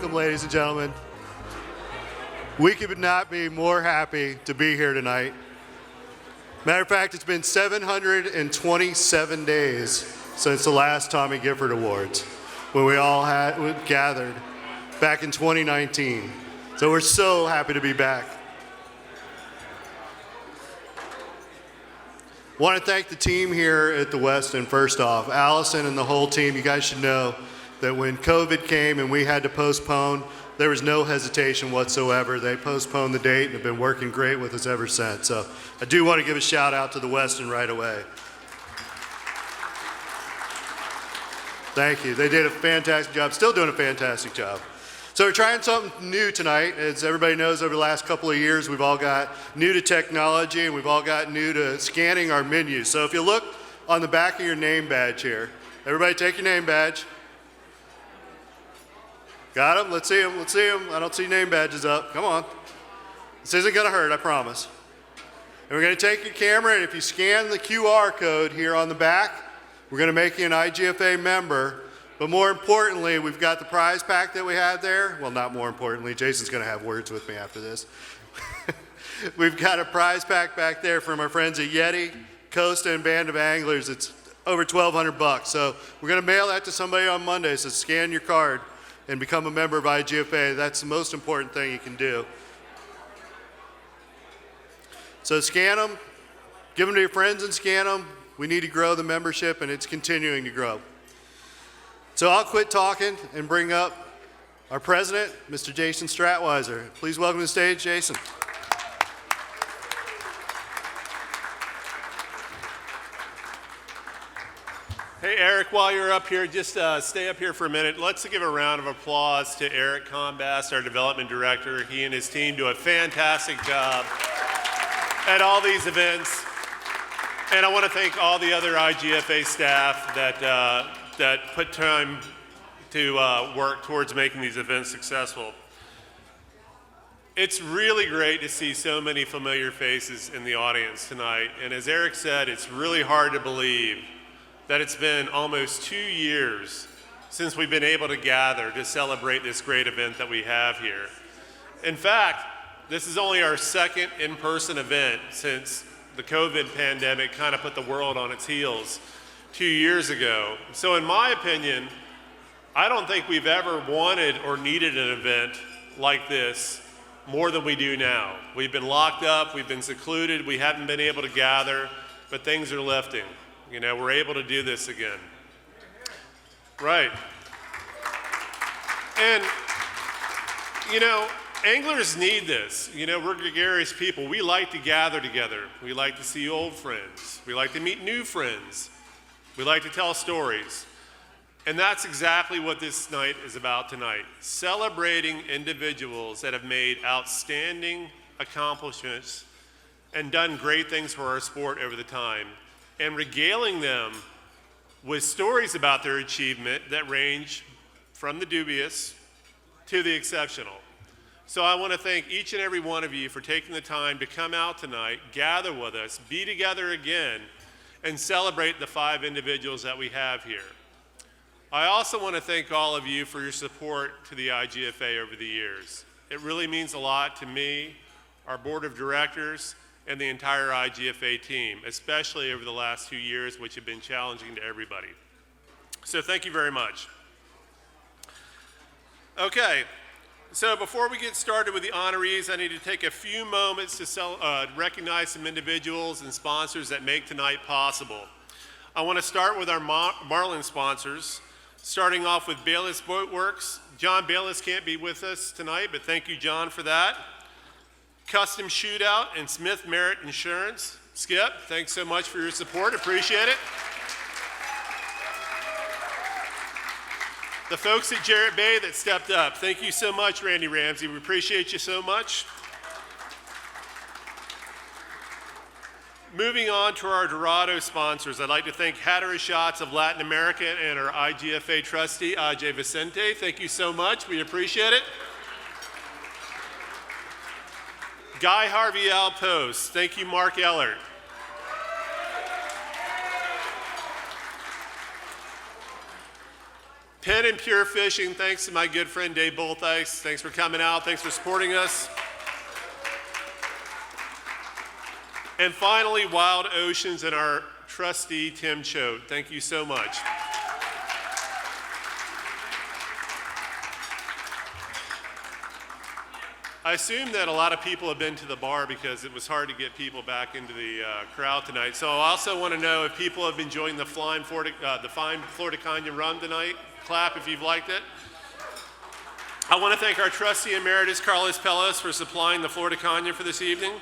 welcome, ladies and gentlemen. We could not be more happy to be here tonight. Matter of fact, it's been 727 days since the last Tommy Gifford Awards, when we all gathered back in 2019. So we're so happy to be back. I want to thank the team here at the Westin. First off, Allison and the whole team. You guys should know that when COVID came and we had to postpone, there was no hesitation whatsoever. They postponed the date and have been working great with us ever since. So I do want to give a shout out to the Westin right away. Thank you. They did a fantastic job, still doing a fantastic job. So we're trying something new tonight. As everybody knows, over the last couple of years, we've all got new to technology and we've all got new to scanning our menus. So if you look on the back of your name badge here, everybody take your name badge. Got them? Let's see them. Let's see them. I don't see name badges up. Come on. This isn't going to hurt, I promise. And we're going to take your camera, and if you scan the QR code here on the back, we're going to make you an IGFA member. But more importantly, we've got the prize pack that we have there. Well, not more importantly. Jason's going to have words with me after this. We've got a prize pack back there from our friends at Yeti, Costa, and Band of Anglers. It's over $1,200. So we're going to mail that to somebody on Monday. So scan your card and become a member of IGFA. That's the most important thing you can do. So scan them, give them to your friends and scan them. We need to grow the membership, and it's continuing to grow. So I'll quit talking and bring up our president, Mr. Jason Stratweiser. Please welcome to the stage, Jason. Hey, Eric, while you're up here, just stay up here for a minute. Let's give a round of applause to Eric Combast, our development director. He and his team do a fantastic job at all these events. And I want to thank all the other IGFA staff that put time to work towards making these events successful. It's really great to see so many familiar faces in the audience tonight. And as Eric said, it's really hard to believe that it's been almost 2 years since we've been able to gather to celebrate this great event that we have here. In fact, this is only our second in-person event since the COVID pandemic kind of put the world on its heels 2 years ago. So in my opinion, I don't think we've ever wanted or needed an event like this more than we do now. We've been locked up, we've been secluded, we haven't been able to gather, but things are lifting. You know, we're able to do this again. Right. And, you know, anglers need this. You know, we're gregarious people. We like to gather together. We like to see old friends. We like to meet new friends. We like to tell stories. And that's exactly what this night is about tonight. Celebrating individuals that have made outstanding accomplishments and done great things for our sport over the time, and regaling them with stories about their achievement that range from the dubious to the exceptional. So I want to thank each and every one of you for taking the time to come out tonight, gather with us, be together again, and celebrate the 5 individuals that we have here. I also want to thank all of you for your support to the IGFA over the years. It really means a lot to me, our board of directors, and the entire IGFA team, especially over the last 2 years, which have been challenging to everybody. So thank you very much. Okay, so before we get started with the honorees, I need to take a few moments to recognize some individuals and sponsors that make tonight possible. I want to start with our Marlin sponsors, starting off with Bayless Boat Works. John Bayless can't be with us tonight, but thank you, John, for that. Custom Shootout and Smith Merritt Insurance. Skip, thanks so much for your support, appreciate it. The folks at Jarrett Bay that stepped up, thank you so much, Randy Ramsey, we appreciate you so much. Moving on to our Dorado sponsors, I'd like to thank Hatteras Shots of Latin America and our IGFA trustee, Ajay Vicente, thank you so much, we appreciate it. Guy Harvey Outpost, thank you, Mark Ellert. Penn and Pure Fishing, thanks to my good friend Dave Bolthice. Thanks for coming out. Thanks for supporting us. And finally, Wild Oceans and our trustee, Tim Choate. Thank you so much. I assume that a lot of people have been to the bar because it was hard to get people back into the crowd tonight. So I also want to know if people have been enjoying the fine Florida Canyon rum tonight. Clap if you've liked it. I want to thank our trustee emeritus, Carlos Pellos, for supplying the Florida Canyon for this evening.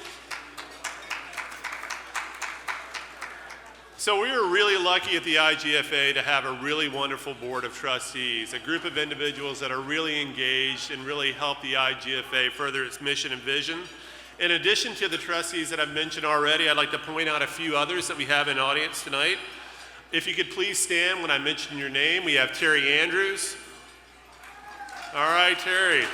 So we were really lucky at the IGFA to have a really wonderful board of trustees, a group of individuals that are really engaged and really help the IGFA further its mission and vision. In addition to the trustees that I've mentioned already, I'd like to point out a few others that we have in audience tonight. If you could please stand when I mention your name. We have Terry Andrews. All right, Terry.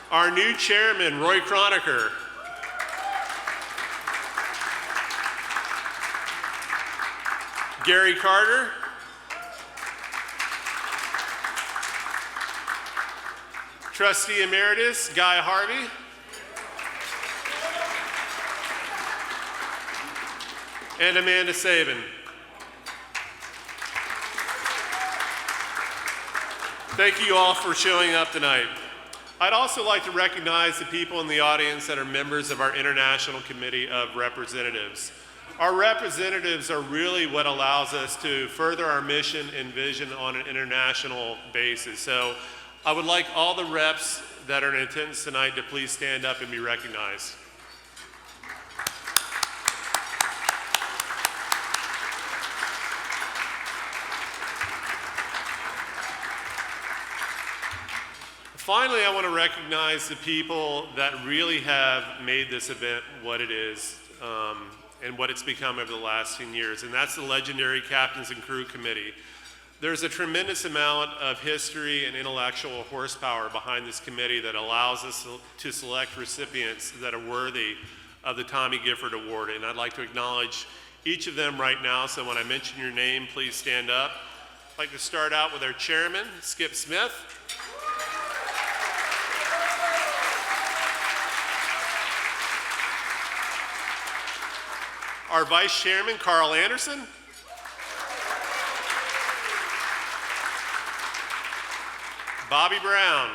Our new chairman, Roy Croniker. Gary Carter. Trustee Emeritus, Guy Harvey. And Amanda Sabin. Thank you all for showing up tonight. I'd also like to recognize the people in the audience that are members of our International Committee of Representatives. Our representatives are really what allows us to further our mission and vision on an international basis. So I would like all the reps that are in attendance tonight to please stand up and be recognized. Finally, I want to recognize the people that really have made this event what it is. And what it's become over the last 10 years, and that's the legendary Captains and Crew Committee. There's a tremendous amount of history and intellectual horsepower behind this committee that allows us to select recipients that are worthy of the Tommy Gifford Award, and I'd like to acknowledge each of them right now, so when I mention your name, please stand up. I'd like to start out with our chairman, Skip Smith. Our Vice Chairman, Carl Anderson. Bobby Brown.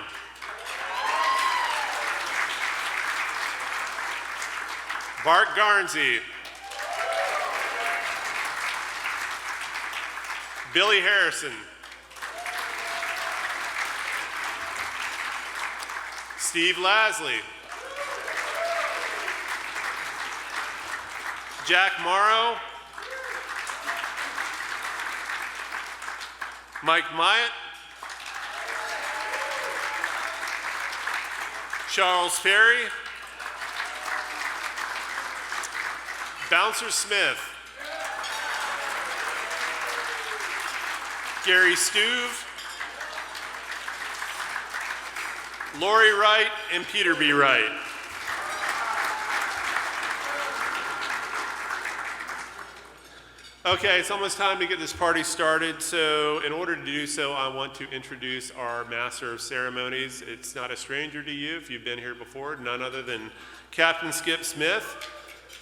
Bart Garnsey. Billy Harrison. Steve Lasley. Jack Morrow, Mike Myatt, Charles Ferry, Bouncer Smith, Gary Stuve, Lori Wright, and Peter B. Wright. Okay, it's almost time to get this party started, so in order to do so, I want to introduce our Master of Ceremonies. It's not a stranger to you if you've been here before, none other than Captain Skip Smith.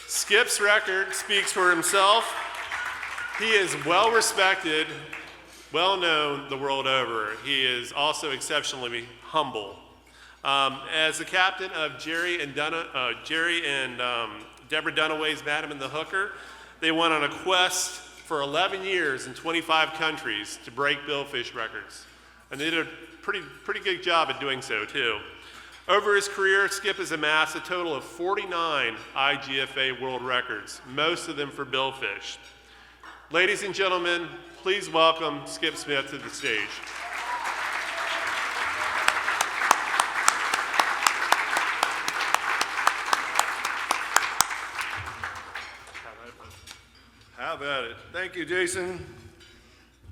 Skip's record speaks for himself. He is well respected, well known the world over. He is also exceptionally humble. As the captain of Jerry and Deborah Dunaway's Madam and the Hooker, they went on a quest for 11 years in 25 countries to break billfish records. And they did a pretty good job at doing so, too. Over his career, Skip has amassed a total of 49 IGFA world records, most of them for billfish. Ladies and gentlemen, please welcome Skip Smith to the stage. How about it? Thank you, Jason.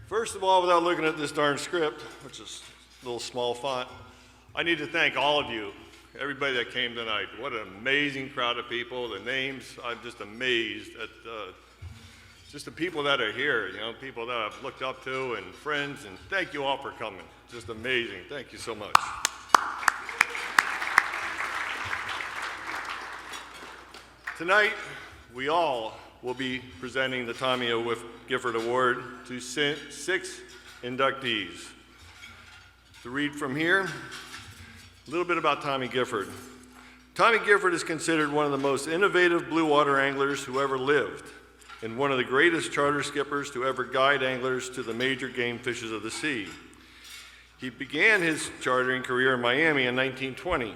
First of all, without looking at this darn script, which is a little small font, I need to thank all of you, everybody that came tonight. What an amazing crowd of people. The names, I'm just amazed at just the people that are here, people that I've looked up to and friends, and thank you all for coming. Just amazing. Thank you so much. Tonight, we all will be presenting the Tommy O. Gifford Award to 6 inductees. To read from here, a little bit about Tommy Gifford. Tommy Gifford is considered one of the most innovative blue water anglers who ever lived, and one of the greatest charter skippers to ever guide anglers to the major game fishes of the sea. He began his chartering career in Miami in 1920.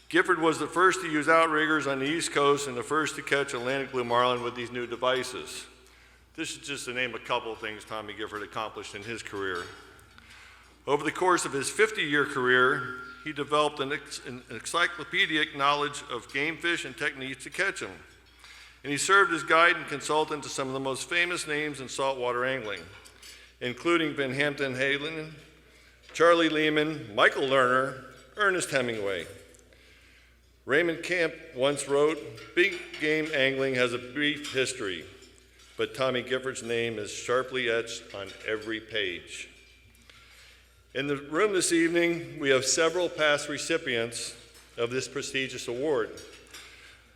Gifford was the first to use outriggers on the East Coast and the first to catch Atlantic blue marlin with these new devices. This is just to name a couple of things Tommy Gifford accomplished in his career. Over the course of his 50-year career, he developed an encyclopedic knowledge of game fish and techniques to catch them. And he served as guide and consultant to some of the most famous names in saltwater angling, including Van Hampton Halen, Charlie Lehman, Michael Lerner, Ernest Hemingway. Raymond Camp once wrote, "Big game angling has a brief history, but Tommy Gifford's name is sharply etched on every page." In the room this evening, we have several past recipients of this prestigious award.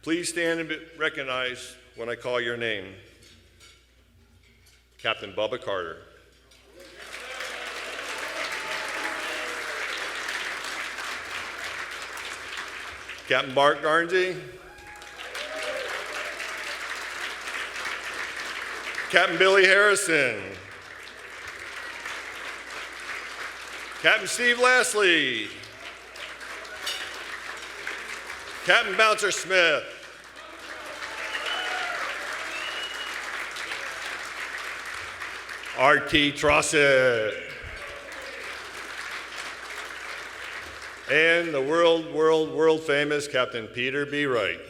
Please stand and be recognized when I call your name. Captain Bubba Carter. Captain Bart Garnsey. Captain Billy Harrison. Captain Steve Lastly. Captain Bouncer Smith. R.T. Trossett. And the world famous Captain Peter B. Wright.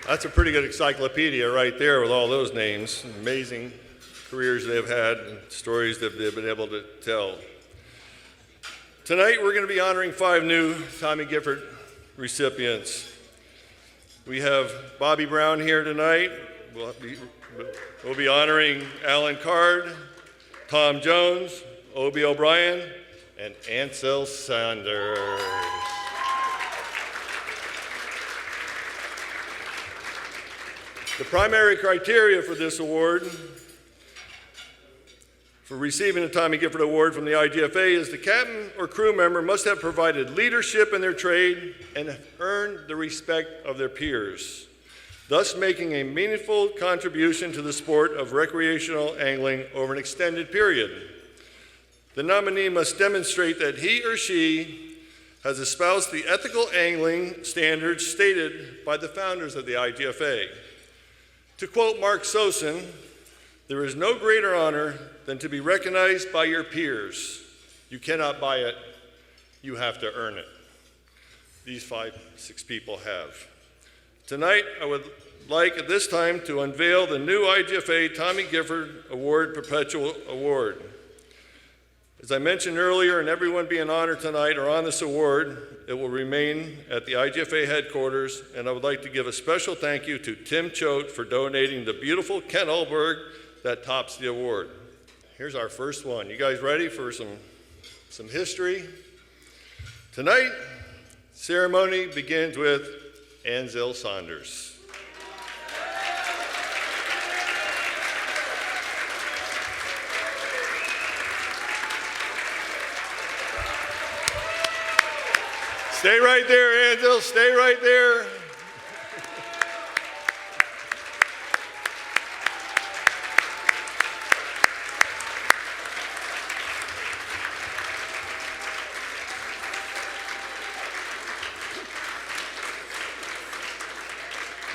That's a pretty good encyclopedia right there with all those names. Amazing careers they've had and stories that they've been able to tell. Tonight we're going to be honoring 5 new Tommy Gifford recipients. We have Bobby Brown here tonight. We'll be honoring Alan Card, Tom Jones, Obie O'Brien, and Ansel Sanders. The primary criteria for this award, for receiving the Tommy Gifford Award from the IGFA, is the captain or crew member must have provided leadership in their trade and have earned the respect of their peers, thus making a meaningful contribution to the sport of recreational angling over an extended period. The nominee must demonstrate that he or she has espoused the ethical angling standards stated by the founders of the IGFA. To quote Mark Sosin, "There is no greater honor than to be recognized by your peers. You cannot buy it, you have to earn it." These 6 people have. Tonight, I would like at this time to unveil the new IGFA Tommy Gifford Award Perpetual Award. As I mentioned earlier, and everyone being honored tonight or on this award, it will remain at the IGFA headquarters, and I would like to give a special thank you to Tim Choate for donating the beautiful Ken Olberg that tops the award. Here's our first one. You guys ready for some history? Tonight, ceremony begins with Ansel Sanders. Stay right there, Ansel, stay right there.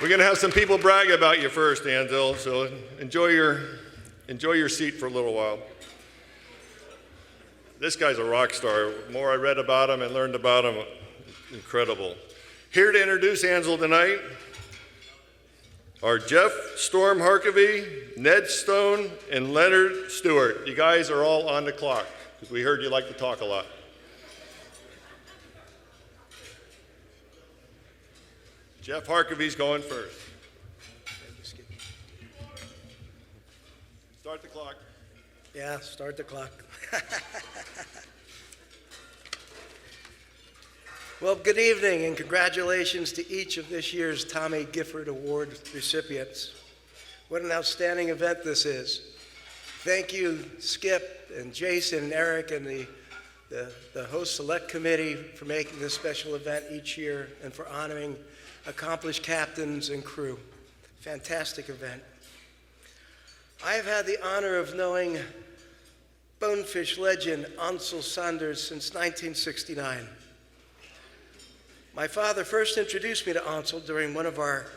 We're going to have some people brag about you first, Ansel, so enjoy your seat for a little while. This guy's a rock star. The more I read about him and learned about him, incredible. Here to introduce Ansel tonight are Jeff Storm Harkavy, Ned Stone, and Leonard Stewart. You guys are all on the clock because we heard you like to talk a lot. Jeff Harkavy's going first. Start the clock. Yeah, start the clock. Well, good evening and congratulations to each of this year's Tommy Gifford Award recipients. What an outstanding event this is. Thank you, Skip and Jason and Eric and the host select committee for making this special event each year and for honoring accomplished captains and crew. Fantastic event. I have had the honor of knowing bonefish legend Ansel Sanders since 1969. My father first introduced me to Ansel during one of our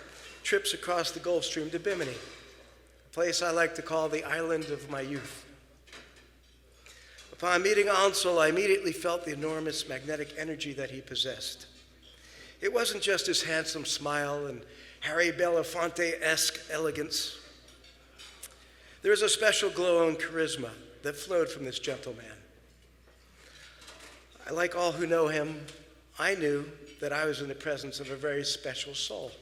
trips across the Gulf Stream to Bimini, a place I like to call the island of my youth. Upon meeting Ansel, I immediately felt the enormous magnetic energy that he possessed. It wasn't just his handsome smile and Harry Belafonte-esque elegance. There is a special glow and charisma that flowed from this gentleman. Like all who know him, I knew that I was in the presence of a very special soul.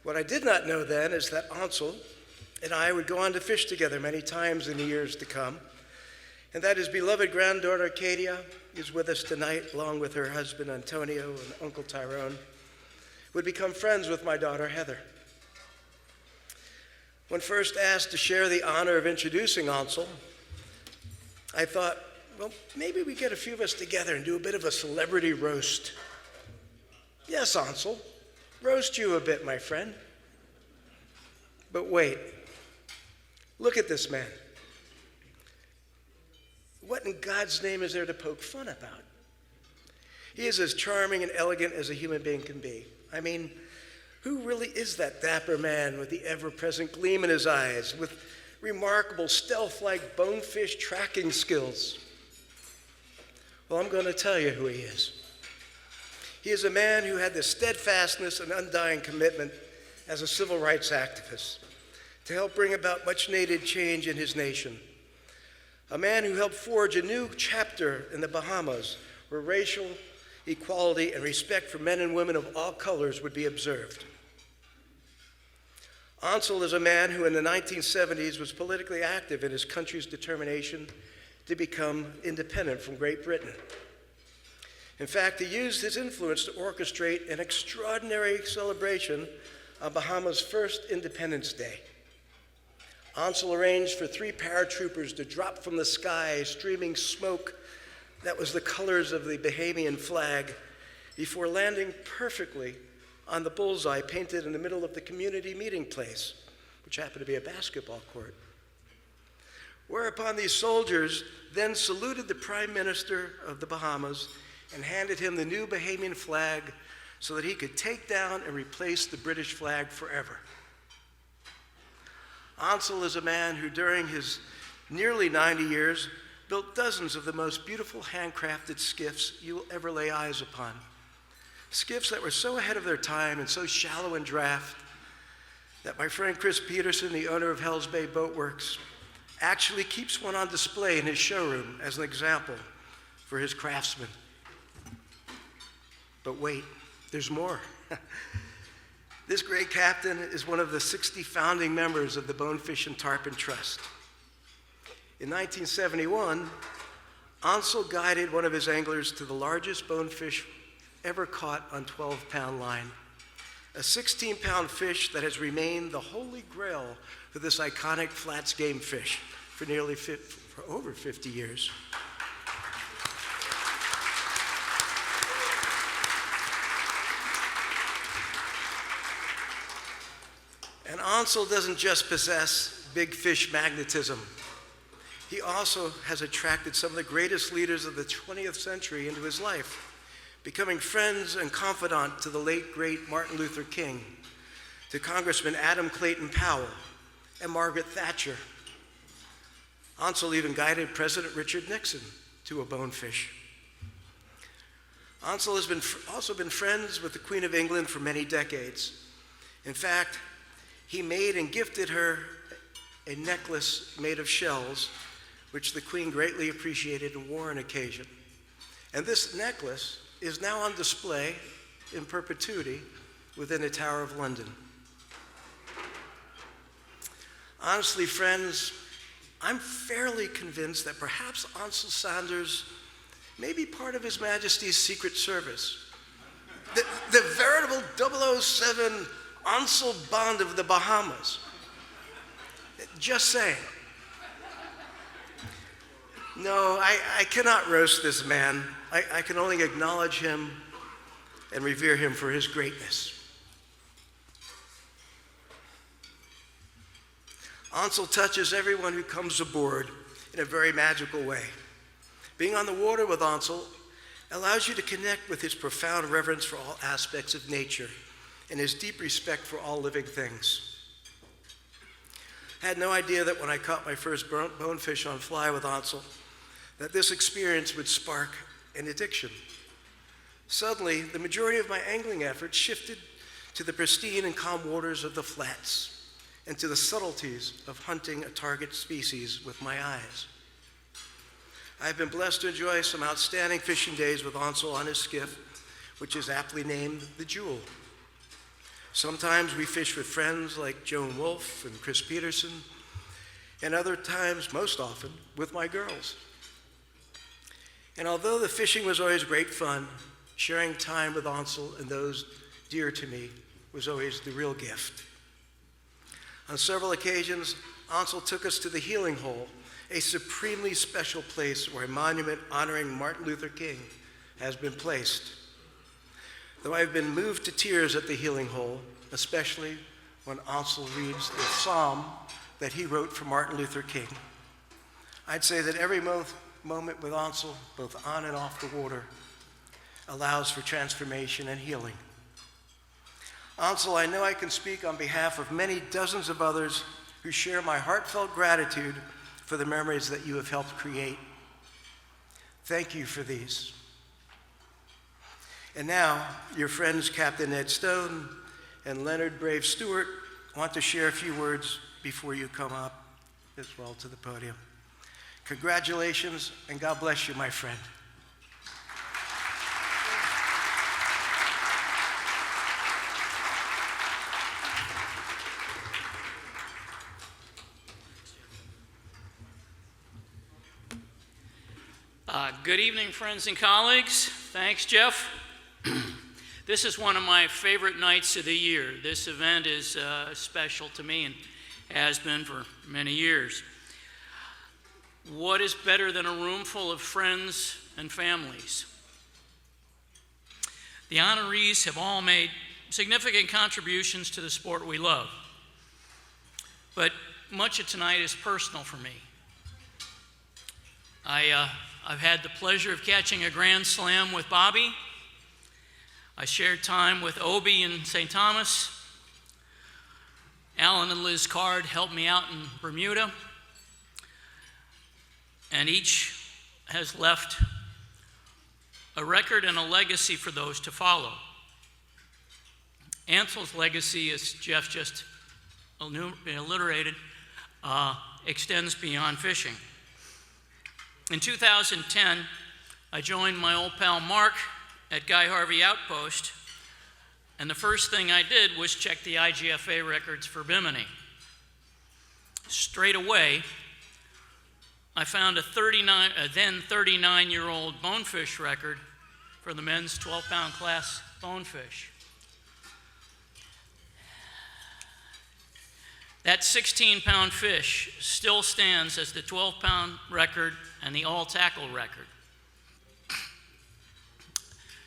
What I did not know then is that Ansel and I would go on to fish together many times in the years to come, and that his beloved granddaughter Acadia is with us tonight, along with her husband Antonio and Uncle Tyrone, would become friends with my daughter Heather. When first asked to share the honor of introducing Ansel, I thought, well, maybe we get a few of us together and do a bit of a celebrity roast. Yes, Ansel, roast you a bit, my friend. But wait, look at this man. What in God's name is there to poke fun about? He is as charming and elegant as a human being can be. I mean, who really is that dapper man with the ever-present gleam in his eyes, with remarkable stealth-like bonefish tracking skills? Well, I'm going to tell you who he is. He is a man who had the steadfastness and undying commitment as a civil rights activist to help bring about much-needed change in his nation. A man who helped forge a new chapter in the Bahamas where racial equality and respect for men and women of all colors would be observed. Ansel is a man who in the 1970s was politically active in his country's determination to become independent from Great Britain. In fact, he used his influence to orchestrate an extraordinary celebration on Bahamas' first Independence Day. Ansel arranged for 3 paratroopers to drop from the sky streaming smoke that was the colors of the Bahamian flag before landing perfectly on the bullseye painted in the middle of the community meeting place, which happened to be a basketball court. Whereupon these soldiers then saluted the Prime Minister of the Bahamas and handed him the new Bahamian flag so that he could take down and replace the British flag forever. Ansel is a man who during his nearly 90 years built dozens of the most beautiful handcrafted skiffs you will ever lay eyes upon. Skiffs that were so ahead of their time and so shallow in draft that my friend Chris Peterson, the owner of Hells Bay Boat Works, actually keeps one on display in his showroom as an example for his craftsmen. But wait, there's more. This great captain is one of the 60 founding members of the Bonefish and Tarpon Trust. In 1971, Ansel guided one of his anglers to the largest bonefish ever caught on 12-pound line, a 16-pound fish that has remained the holy grail for this iconic flats game fish for over 50 years. And Ansel doesn't just possess big fish magnetism. He also has attracted some of the greatest leaders of the 20th century into his life, becoming friends and confidant to the late, great Martin Luther King, to Congressman Adam Clayton Powell, and Margaret Thatcher. Ansel even guided President Richard Nixon to a bonefish. Ansel has also been friends with the Queen of England for many decades. In fact, he made and gifted her a necklace made of shells, which the Queen greatly appreciated and wore on occasion. And this necklace is now on display in perpetuity within the Tower of London. Honestly, friends, I'm fairly convinced that perhaps Ansel Sanders may be part of His Majesty's Secret Service. The veritable 007 Ansel Bond of the Bahamas. Just saying. No, I cannot roast this man. I can only acknowledge him and revere him for his greatness. Ansel touches everyone who comes aboard in a very magical way. Being on the water with Ansel allows you to connect with his profound reverence for all aspects of nature and his deep respect for all living things. I had no idea that when I caught my first bonefish on fly with Ansel, that this experience would spark an addiction. Suddenly, the majority of my angling efforts shifted to the pristine and calm waters of the flats and to the subtleties of hunting a target species with my eyes. I've been blessed to enjoy some outstanding fishing days with Ansel on his skiff, which is aptly named the Jewel. Sometimes we fish with friends like Joan Wolfe and Chris Peterson, and other times, most often, with my girls. And although the fishing was always great fun, sharing time with Ansel and those dear to me was always the real gift. On several occasions, Ansel took us to the Healing Hole, a supremely special place where a monument honoring Martin Luther King has been placed. Though I've been moved to tears at the Healing Hole, especially when Ansel reads the psalm that he wrote for Martin Luther King, I'd say that every moment with Ansel, both on and off the water, allows for transformation and healing. Ansel, I know I can speak on behalf of many dozens of others who share my heartfelt gratitude for the memories that you have helped create. Thank you for these. And now, your friends Captain Ed Stone and Leonard Brave Stewart want to share a few words before you come up as well to the podium. Congratulations, and God bless you, my friend. Good evening, friends and colleagues. Thanks, Jeff. This is one of my favorite nights of the year. This event is special to me and has been for many years. What is better than a room full of friends and families? The honorees have all made significant contributions to the sport we love, but much of tonight is personal for me. I've had the pleasure of catching a Grand Slam with Bobby. I shared time with Obi in St. Thomas. Alan and Liz Card helped me out in Bermuda. And each has left a record and a legacy for those to follow. Ansel's legacy, as Jeff just alliterated, extends beyond fishing. In 2010, I joined my old pal Mark at Guy Harvey Outpost, and the first thing I did was check the IGFA records for Bimini. Straight away, I found a then 39-year-old bonefish record for the men's 12-pound class bonefish. That 16-pound fish still stands as the 12-pound record and the all-tackle record.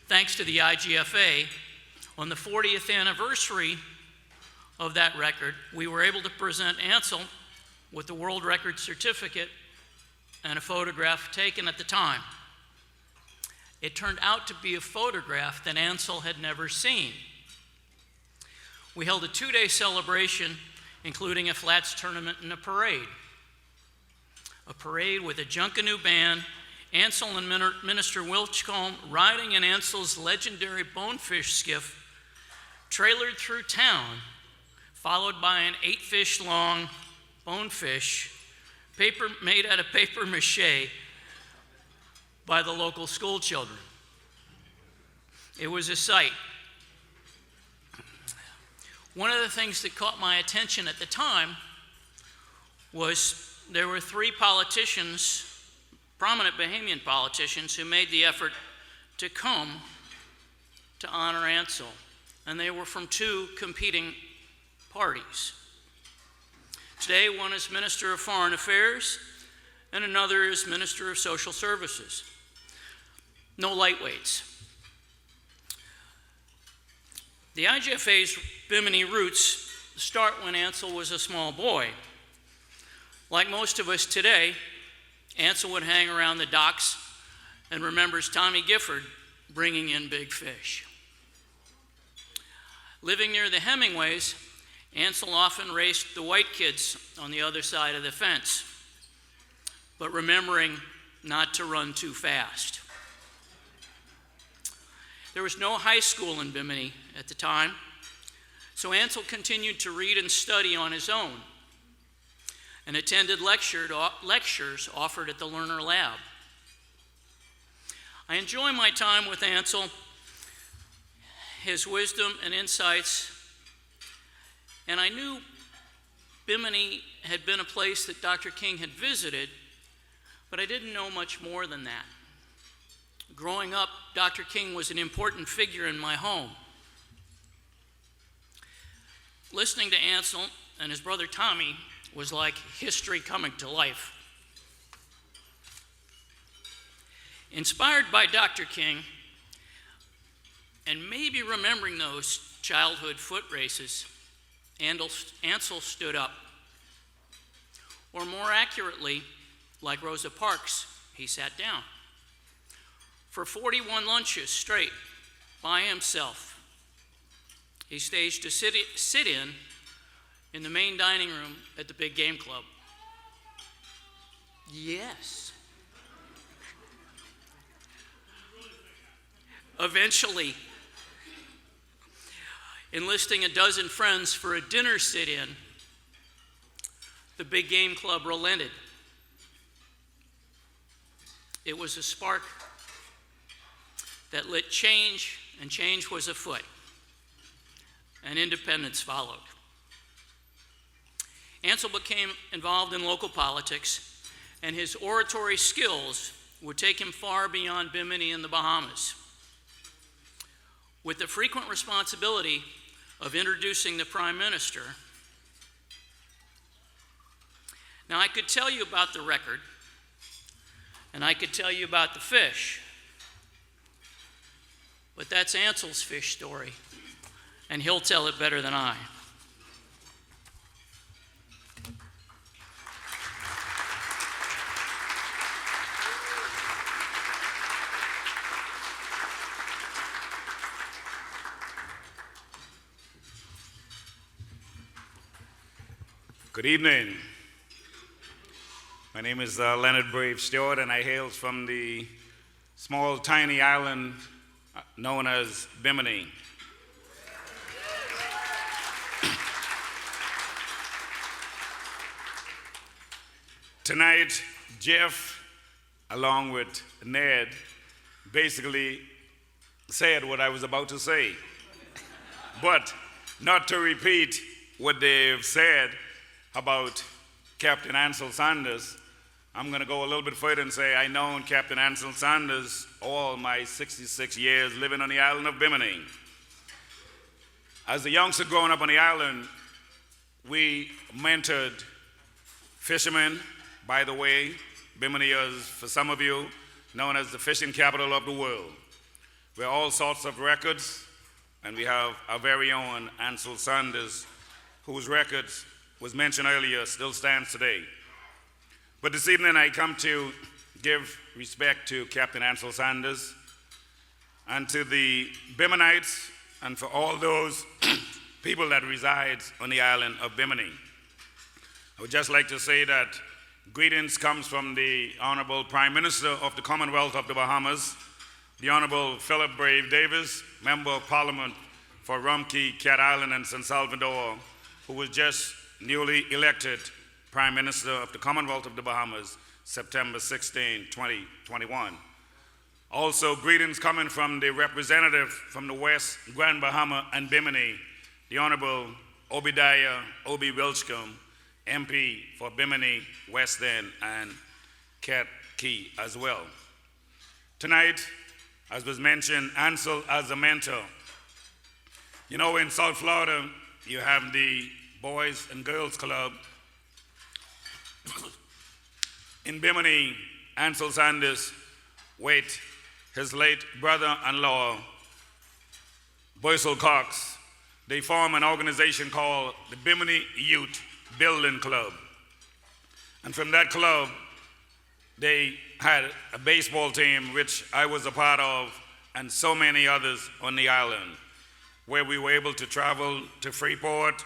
Thanks to the IGFA, on the 40th anniversary of that record, we were able to present Ansel with the world record certificate and a photograph taken at the time. It turned out to be a photograph that Ansel had never seen. We held a 2-day celebration, including a flats tournament and a parade. A parade with a Junkanoo band, Ansel and Minister Wilchcombe riding in Ansel's legendary bonefish skiff, trailered through town, followed by an 8-fish-long bonefish made out of paper mache by the local school children. It was a sight One of the things that caught my attention at the time was there were 3 politicians, prominent Bahamian politicians, who made the effort to come to honor Ansel, and they were from 2 competing parties. Today, one is Minister of Foreign Affairs, and another is Minister of Social Services. No lightweights. The IGFA's Bimini roots start when Ansel was a small boy. Like most of us today, Ansel would hang around the docks and remembers Tommy Gifford bringing in big fish. Living near the Hemingways, Ansel often raced the white kids on the other side of the fence, but remembering not to run too fast. There was no high school in Bimini at the time, so Ansel continued to read and study on his own and attended lectures offered at the Learner Lab. I enjoy my time with Ansel, his wisdom and insights, and I knew Bimini had been a place that Dr. King had visited, but I didn't know much more than that. Growing up, Dr. King was an important figure in my home. Listening to Ansel and his brother Tommy was like history coming to life. Inspired by Dr. King, and maybe remembering those childhood foot races, Ansel stood up. Or more accurately, like Rosa Parks, he sat down. For 41 lunches straight, by himself, he staged a sit-in in the main dining room at the Big Game Club. Yes. Eventually, enlisting a dozen friends for a dinner sit-in, the Big Game Club relented. It was a spark that lit change, and change was afoot, and independence followed. Ansel became involved in local politics, and his oratory skills would take him far beyond Bimini and the Bahamas. With the frequent responsibility of introducing the Prime Minister, now I could tell you about the record, and I could tell you about the fish, but that's Ansel's fish story, and he'll tell it better than I. Good evening. My name is Leonard Brave Stewart, and I hail from the small, tiny island known as Bimini. Tonight, Jeff, along with Ned, basically said what I was about to say. But not to repeat what they've said about Captain Ansel Sanders, I'm going to go a little bit further and say I've known Captain Ansel Sanders all my 66 years living on the island of Bimini. As a youngster growing up on the island, we mentored fishermen. By the way, Bimini is, for some of you, known as the fishing capital of the world. We're all sorts of records, and we have our very own Ansel Sanders, whose records was mentioned earlier, still stands today. But this evening I come to give respect to Captain Ansel Sanders and to the Biminites and for all those people that reside on the island of Bimini. I would just like to say that greetings comes from the Honorable Prime Minister of the Commonwealth of the Bahamas, the Honorable Philip Brave Davis, Member of Parliament for Rumkey, Cat Island, and San Salvador, who was just newly elected Prime Minister of the Commonwealth of the Bahamas, September 16, 2021. Also, greetings coming from the representative from the West Grand Bahama and Bimini, the Honorable Obadiah Obi Wilchcombe, MP for Bimini, West End, and Cat Key as well. Tonight, as was mentioned, Ansel as a mentor. You know, in South Florida, you have the Boys and Girls Club. In Bimini, Ansel Sanders with his late brother-in-law, Boysel Cox, they form an organization called the Bimini Youth Building Club. And from that club, they had a baseball team, which I was a part of, and so many others on the island, where we were able to travel to Freeport,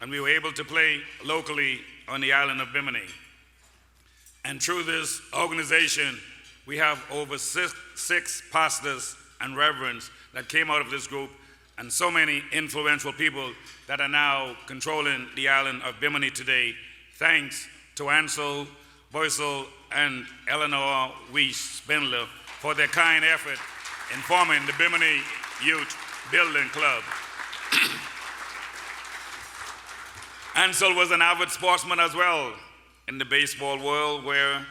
and we were able to play locally on the island of Bimini. And through this organization, we have over six pastors and reverends that came out of this group, and so many influential people that are now controlling the island of Bimini today, thanks to Ansel, Boysel, and Eleanor Weiss Spindler for their kind effort in forming the Bimini Youth Building Club. Ansel was an avid sportsman as well in the baseball world, where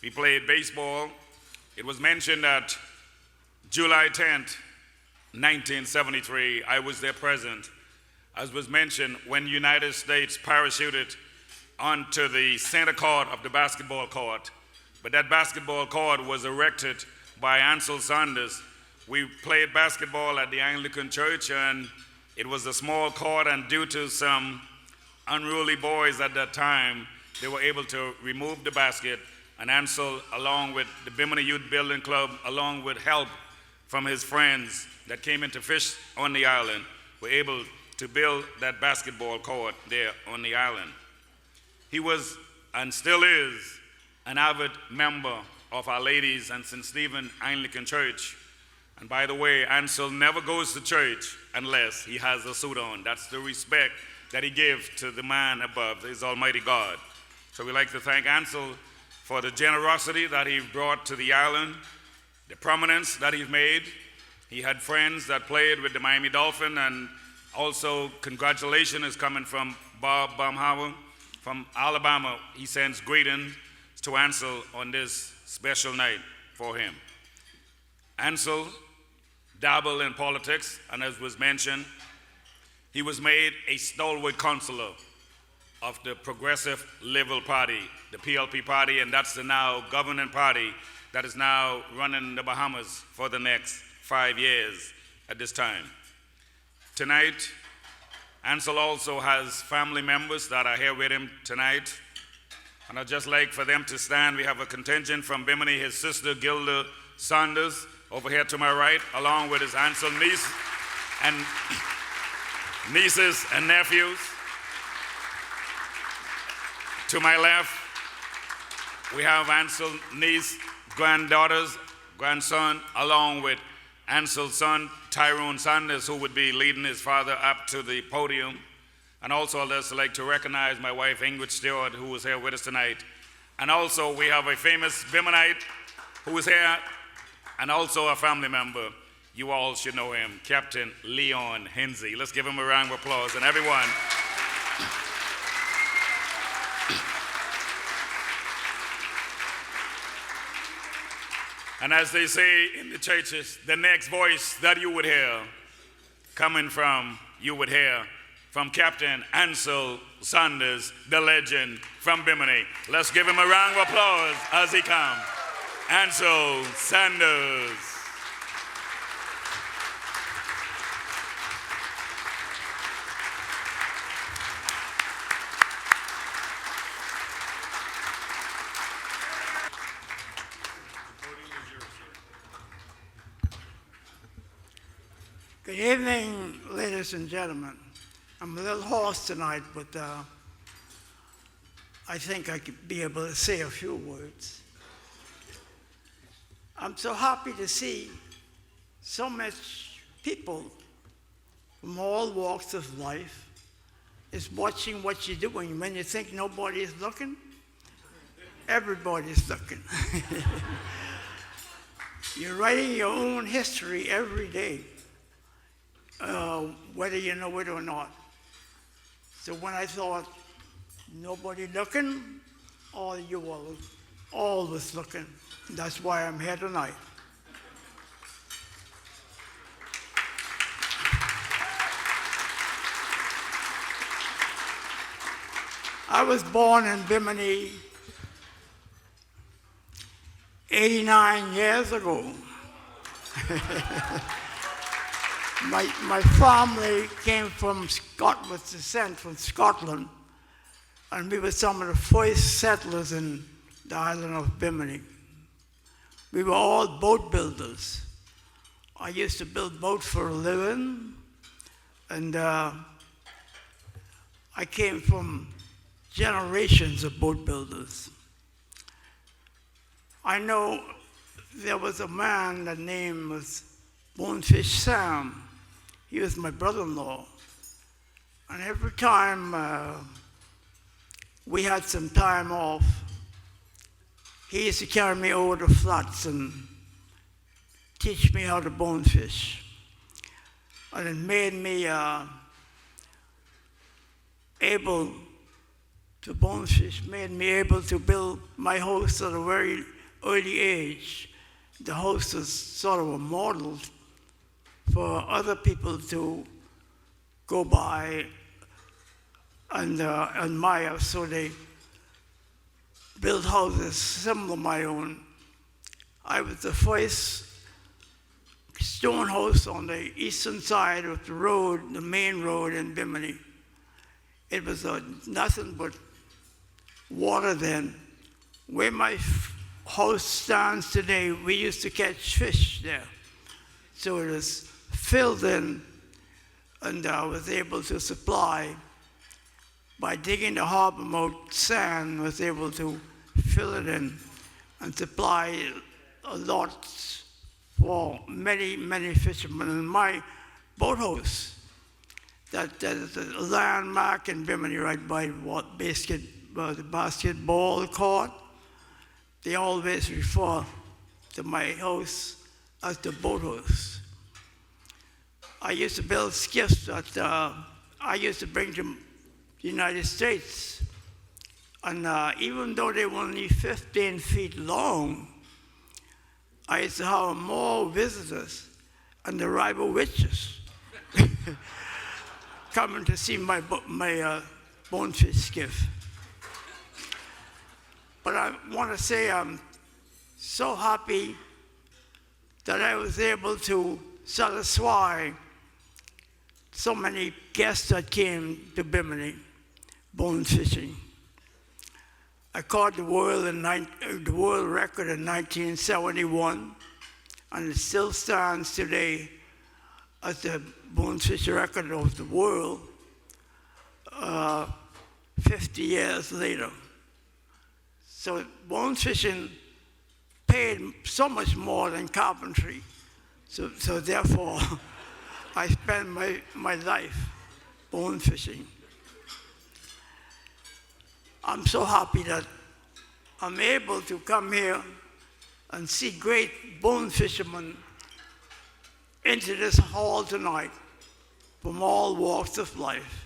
we played baseball. It was mentioned that July 10th, 1973, I was there present, as was mentioned, when the United States parachuted onto the center court of the basketball court. But that basketball court was erected by Ansel Sanders. We played basketball at the Anglican Church, and it was a small court, and due to some unruly boys at that time, they were able to remove the basket, and Ansel, along with the Bimini Youth Building Club, along with help from his friends that came in to fish on the island, were able to build that basketball court there on the island. He was, and still is, an avid member of Our Ladies and St. Stephen Anglican Church. And by the way, Ansel never goes to church unless he has a suit on. That's the respect that he gives to the man above, his Almighty God. So we'd like to thank Ansel for the generosity that he brought to the island, the prominence that he's made. He had friends that played with the Miami Dolphin, and also congratulations is coming from Bob Baumhauer from Alabama. He sends greetings to Ansel on this special night for him. Ansel dabbled in politics, and as was mentioned, he was made a stalwart counselor of the Progressive Liberal Party, the PLP party, and that's the now governing party that is now running the Bahamas for the next 5 years at this time. Tonight, Ansel also has family members that are here with him tonight, and I'd just like for them to stand. We have a contingent from Bimini, his sister Gilda Saunders, over here to my right, along with his Ansel niece and nieces and nephews. To my left, we have Ansel niece, granddaughters, grandson, along with Ansel's son, Tyrone Sanders, who would be leading his father up to the podium. And also I'd just like to recognize my wife, Ingrid Stewart, who is here with us tonight. And also we have a famous Biminite who is here, and also a family member. You all should know him, Captain Leon Hensey. Let's give him a round of applause, and everyone. And as they say in the churches, the next voice that you would hear coming from, you would hear from Captain Ansel Sanders, the legend from Bimini. Let's give him a round of applause as he comes. Ansel Sanders. Good evening, ladies and gentlemen. I'm a little hoarse tonight, but I think I could be able to say a few words. I'm so happy to see so much people from all walks of life is watching what you're doing. When you think nobody is looking, everybody's looking. You're writing your own history every day. Whether you know it or not. So when I thought nobody looking, all you all always looking. That's why I'm here tonight. I was born in Bimini 89 years ago. My family came from Scotland, descent from Scotland, and we were some of the first settlers in the island of Bimini. We were all boat builders. I used to build boats for a living, and I came from generations of boat builders. I know there was a man, the name was Bonefish Sam. He was my brother-in-law. And every time we had some time off, he used to carry me over the flats and teach me how to bonefish. And it made me able to bonefish, made me able to build my house at a very early age. The house was sort of a model for other people to go by and admire. So they built houses similar to my own. I was the first stone house on the eastern side of the road, the main road in Bimini. It was nothing but water then. Where my house stands today, we used to catch fish there. So it was filled in, and I was able to supply, by digging the harbor moat sand, was able to fill it in and supply a lot for many, many fishermen. In my boathouse, that is a landmark in Bimini right by the basketball court. They always refer to my house as the boathouse. I used to build skiffs that I used to bring to the United States. And even though they were only 15 feet long, I used to have more visitors and the rival witches coming to see my bonefish skiff. But I want to say I'm so happy that I was able to satisfy so many guests that came to Bimini bone fishing. I caught the world record in 1971, and it still stands today as the bonefish record of the world 50 years later. So bone fishing paid so much more than carpentry. So therefore, I spend my life bone fishing. I'm so happy that I'm able to come here and see great bone fishermen into this hall tonight from all walks of life.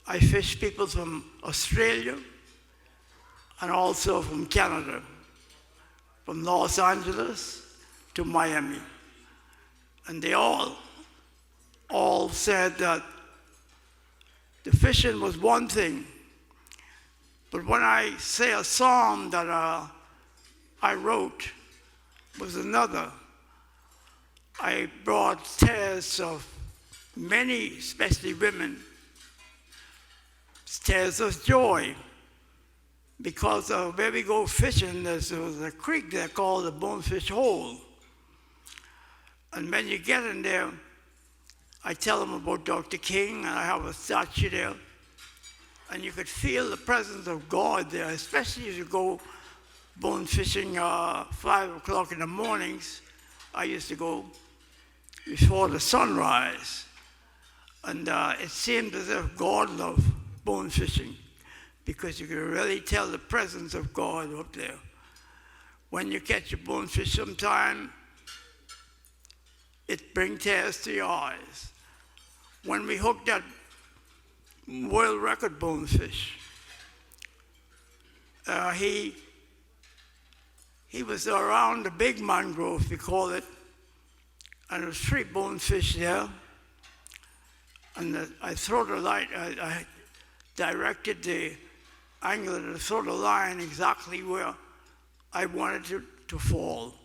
I fish people from Australia and also from Canada, from Los Angeles to Miami. And they all said that the fishing was one thing, but when I say a psalm that I wrote was another, I brought tears of many, especially women, tears of joy, because where we go fishing, there was a creek there called the Bonefish Hole. And when you get in there, I tell them about Dr. King, and I have a statue there. And you could feel the presence of God there, especially as you go bone fishing 5 o'clock in the mornings. I used to go before the sunrise. And it seemed as if God loved bone fishing, because you could really tell the presence of God up there. When you catch a bonefish sometime, it brings tears to your eyes. When we hooked that world record bonefish. He was around the big mangrove, we call it, and there was 3 bonefish there. And I throw the line, I directed the angler to throw the line exactly where I wanted it to fall.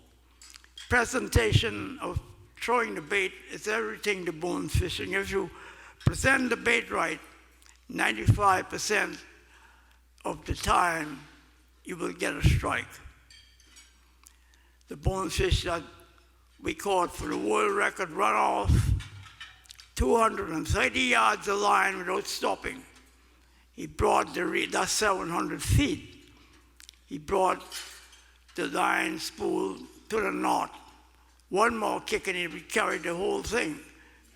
Presentation of throwing the bait is everything to bone fishing. If you present the bait right, 95% of the time you will get a strike. The bonefish that we caught for the world record run off 230 yards of line without stopping. He brought that's 700 feet. He brought the line spool to the knot. One more kick and he would carry the whole thing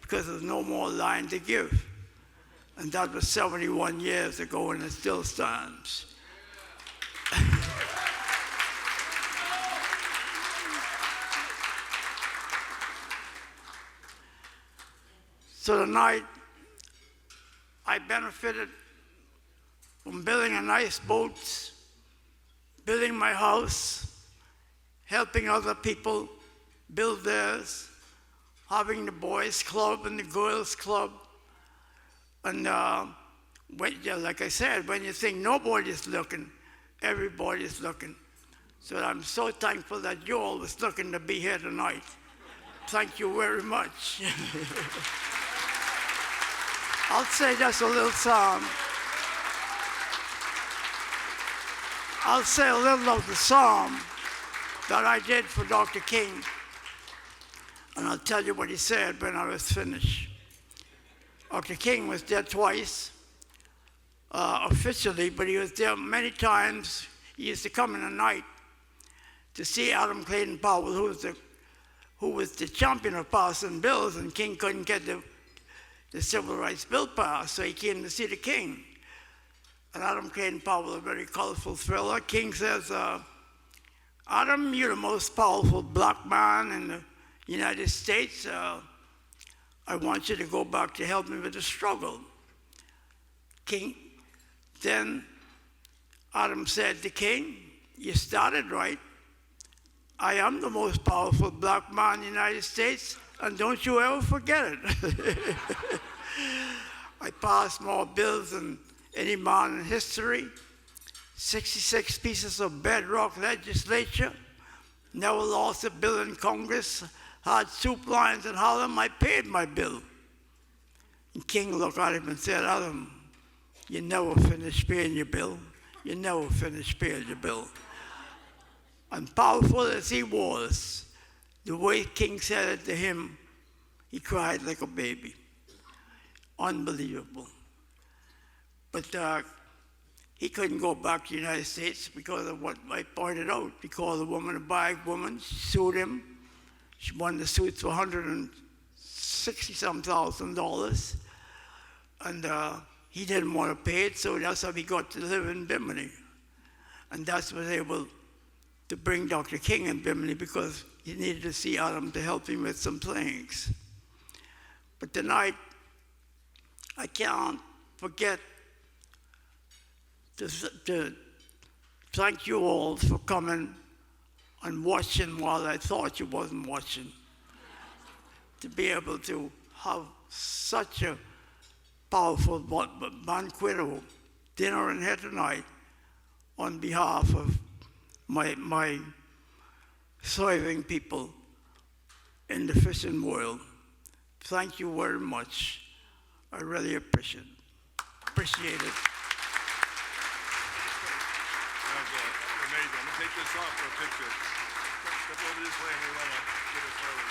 because there's no more line to give. And that was 71 years ago and it still stands. So tonight, I benefited from building a nice boat, building my house, helping other people build theirs, having the boys club and the girls club. And like I said, when you think nobody's looking, everybody's looking. So I'm so thankful that you all was looking to be here tonight. Thank you very much. I'll say just a little song. I'll say a little of the psalm that I did for Dr. King. And I'll tell you what he said when I was finished. Dr. King was there twice, officially, but he was there many times. He used to come in the night to see Adam Clayton Powell, who was the champion of passing bills, and King couldn't get the Civil Rights Bill passed, so he came to see the King. And Adam Clayton Powell, a very colorful thriller. King says, Adam, you're the most powerful black man in the United States. I want you to go back to help me with the struggle. King, then Adam said to King, you started right. I am the most powerful black man in the United States, and don't you ever forget it. I passed more bills than any man in history. 66 pieces of bedrock legislature. Never lost a bill in Congress. Had soup lines in Harlem. I paid my bill. And King looked at him and said, Adam, you never finished paying your bill. You never finished paying your bill. And powerful as he was, the way King said it to him, he cried like a baby. Unbelievable. But he couldn't go back to the United States because of what I pointed out. He called the woman a bag woman. She sued him. She won the suit for $160,000. And he didn't want to pay it, so that's how he got to live in Bimini. And that's was able to bring Dr. King in Bimini because he needed to see Adam to help him with some things. But tonight, I can't forget to thank you all for coming and watching while I thought you wasn't watching. To be able to have such a powerful banquet or dinner in here tonight on behalf of my serving people in the fishing world. Thank you very much. I really appreciate it. Amazing. I'm gonna take this off for a picture. Step over this way and we wanna get it started.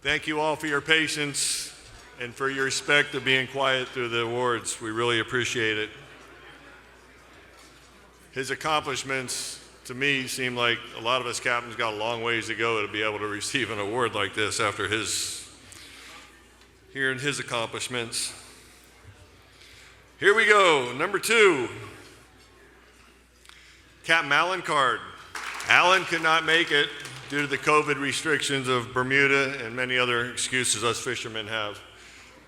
Thank you all for your patience and for your respect of being quiet through the awards. We really appreciate it. His accomplishments, to me, seem like a lot of us captains got a long ways to go to be able to receive an award like this after hearing his accomplishments. Here we go, number 2. Captain Alan Card. Alan could not make it due to the COVID restrictions of Bermuda and many other excuses us fishermen have.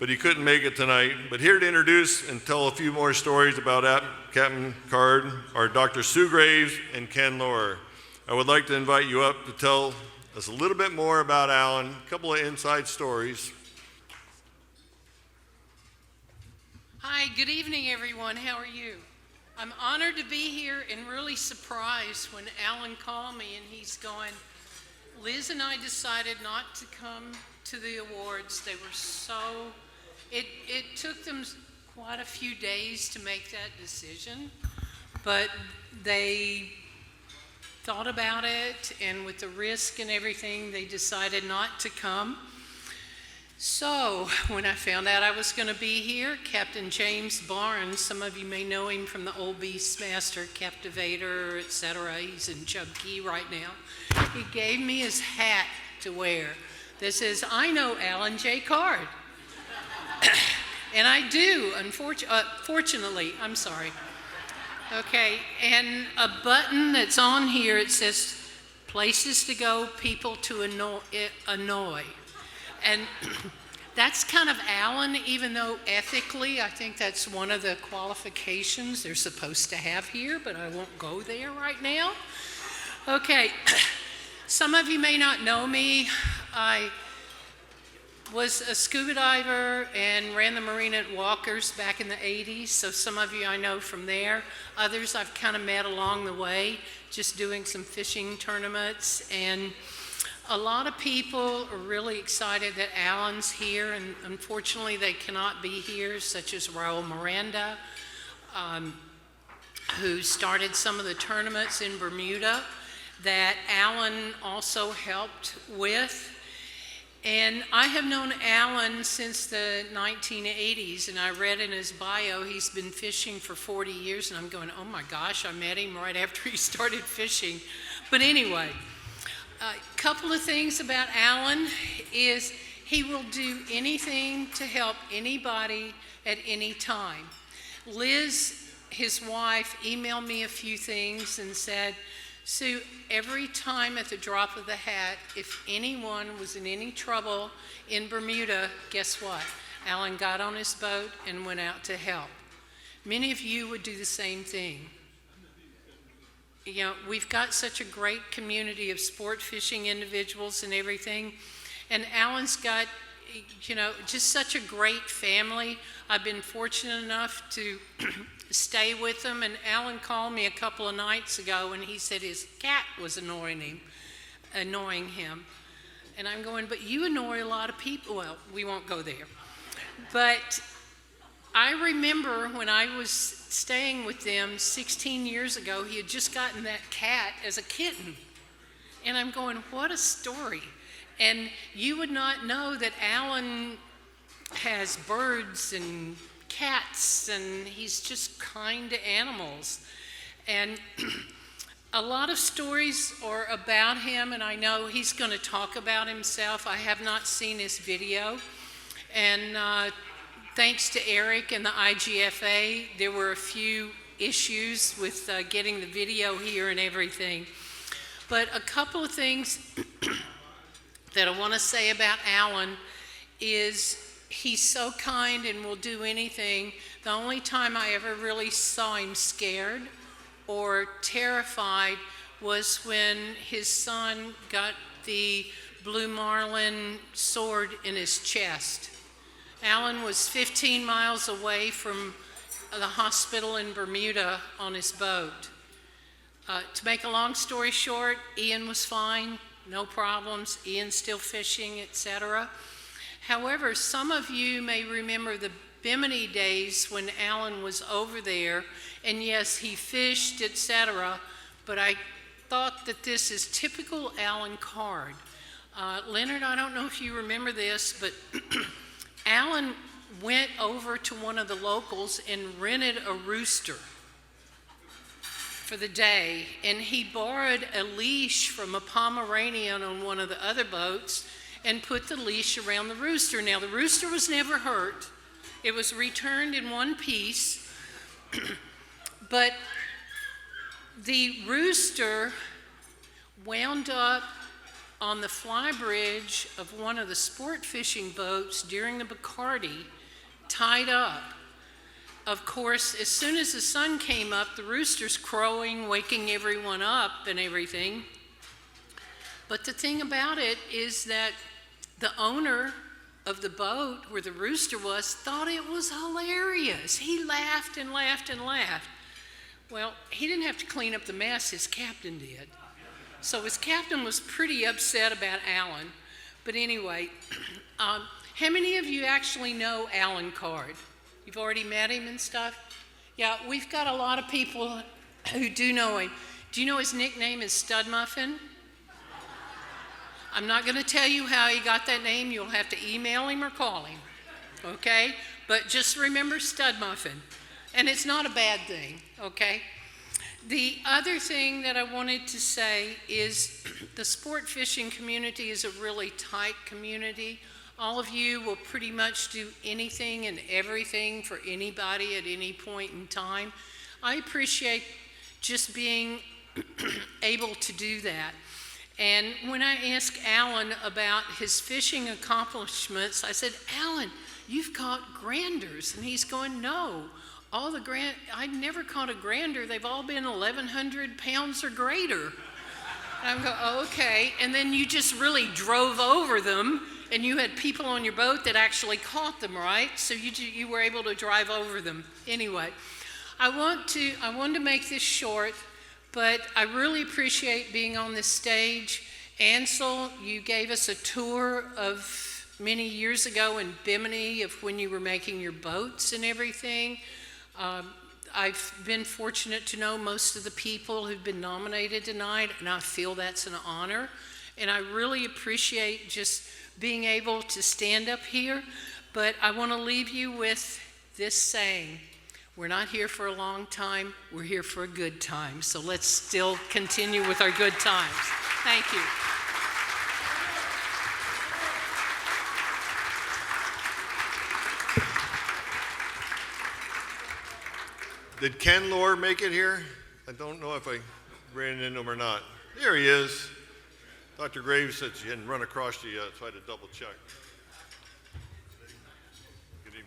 But he couldn't make it tonight. But here to introduce and tell a few more stories about Captain Card are Dr. Sue Graves and Ken Lohr. I would like to invite you up to tell us a little bit more about Alan, a couple of inside stories. Hi, good evening, everyone. How are you? I'm honored to be here and really surprised when Alan called me and he's going, Liz and I decided not to come to the awards. They were so, it took them quite a few days to make that decision, but they thought about it, and with the risk and everything, they decided not to come. So when I found out I was going to be here, Captain James Barnes, some of you may know him from the Old Beastmaster, Captivator, etc. He's in Chub Key right now. He gave me his hat to wear that says, I know Alan J. Card. And I do, fortunately, I'm sorry. Okay, and a button that's on here, it says, places to go, people to annoy. And that's kind of Alan, even though ethically I think that's one of the qualifications they're supposed to have here, but I won't go there right now. Okay, some of you may not know me. I was a scuba diver and ran the marina at Walker's back in the 80s, so some of you I know from there. Others I've kind of met along the way, just doing some fishing tournaments, and a lot of people are really excited that Alan's here, and unfortunately they cannot be here, such as Raul Miranda, who started some of the tournaments in Bermuda that Alan also helped with. And I have known Alan since the 1980s, and I read in his bio he's been fishing for 40 years, and I'm going, oh my gosh, I met him right after he started fishing. But anyway, a couple of things about Alan is he will do anything to help anybody at any time. Liz, his wife, emailed me a few things and said, Sue, every time at the drop of the hat, if anyone was in any trouble in Bermuda, guess what? Alan got on his boat and went out to help. Many of you would do the same thing. You know, we've got such a great community of sport fishing individuals and everything. And Alan's got, you know, just such a great family. I've been fortunate enough to stay with him. And Alan called me a couple of nights ago and he said his cat was annoying him. And I'm going, but you annoy a lot of people. Well, we won't go there. But I remember when I was staying with them 16 years ago, he had just gotten that cat as a kitten. And I'm going, what a story. And you would not know that Alan has birds and cats, and he's just kind to animals. And a lot of stories are about him, and I know he's going to talk about himself. I have not seen his video. And thanks to Eric and the IGFA, there were a few issues with getting the video here and everything. But a couple of things that I want to say about Alan is he's so kind and will do anything. The only time I ever really saw him scared or terrified was when his son got the blue marlin sword in his chest. Alan was 15 miles away from the hospital in Bermuda on his boat. To make a long story short, Ian was fine, no problems. Ian's still fishing, etc. However, some of you may remember the Bimini days when Alan was over there, and yes, he fished, etc., but I thought that this is typical Alan Card. Leonard, I don't know if you remember this, but Alan went over to one of the locals and rented a rooster for the day, and he borrowed a leash from a Pomeranian on one of the other boats and put the leash around the rooster. Now, the rooster was never hurt. It was returned in one piece, but the rooster wound up on the flybridge of one of the sport fishing boats during the Bacardi, tied up. Of course, as soon as the sun came up, the rooster's crowing, waking everyone up and everything. But the thing about it is that the owner of the boat where the rooster was thought it was hilarious. He laughed and laughed and laughed. Well, he didn't have to clean up the mess, his captain did. So his captain was pretty upset about Alan. But anyway, how many of you actually know Alan Card? You've already met him and stuff? Yeah, we've got a lot of people who do know him. Do you know his nickname is Stud Muffin? I'm not going to tell you how he got that name. You'll have to email him or call him, okay? But just remember Stud Muffin. And it's not a bad thing, okay? The other thing that I wanted to say is the sport fishing community is a really tight community. All of you will pretty much do anything and everything for anybody at any point in time. I appreciate just being able to do that. And when I asked Alan about his fishing accomplishments, I said, Alan, you've caught granders. And he's going, no, I never caught a grander. They've all been 1,100 pounds or greater. And I go, oh, okay. And then you just really drove over them, and you had people on your boat that actually caught them, right? So you were able to drive over them. Anyway, I wanted to make this short, but I really appreciate being on this stage. Ansel, you gave us a tour of many years ago in Bimini of when you were making your boats and everything. I've been fortunate to know most of the people who've been nominated tonight, and I feel that's an honor. And I really appreciate just being able to stand up here. But I want to leave you with this saying: we're not here for a long time, we're here for a good time. So let's still continue with our good times. Thank you. Did Ken Lohr make it here? I don't know if I ran into him or not. There he is. Dr. Graves said she hadn't run across you yet, so I had to double check. Good evening.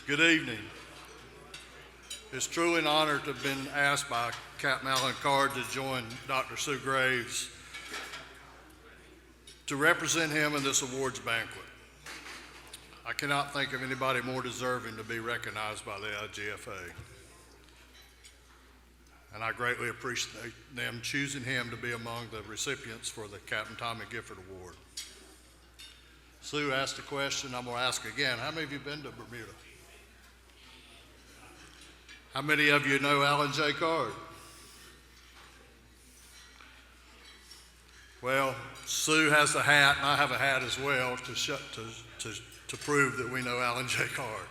Good evening. It's truly an honor to have been asked by Captain Alan Card to join Dr. Sue Graves to represent him in this awards banquet. I cannot think of anybody more deserving to be recognized by the IGFA. And I greatly appreciate them choosing him to be among the recipients for the Captain Tommy Gifford Award. Sue asked a question, I'm going to ask again. How many of you been to Bermuda? How many of you know Alan J. Card? Well, Sue has a hat, and I have a hat as well to prove that we know Alan J. Card.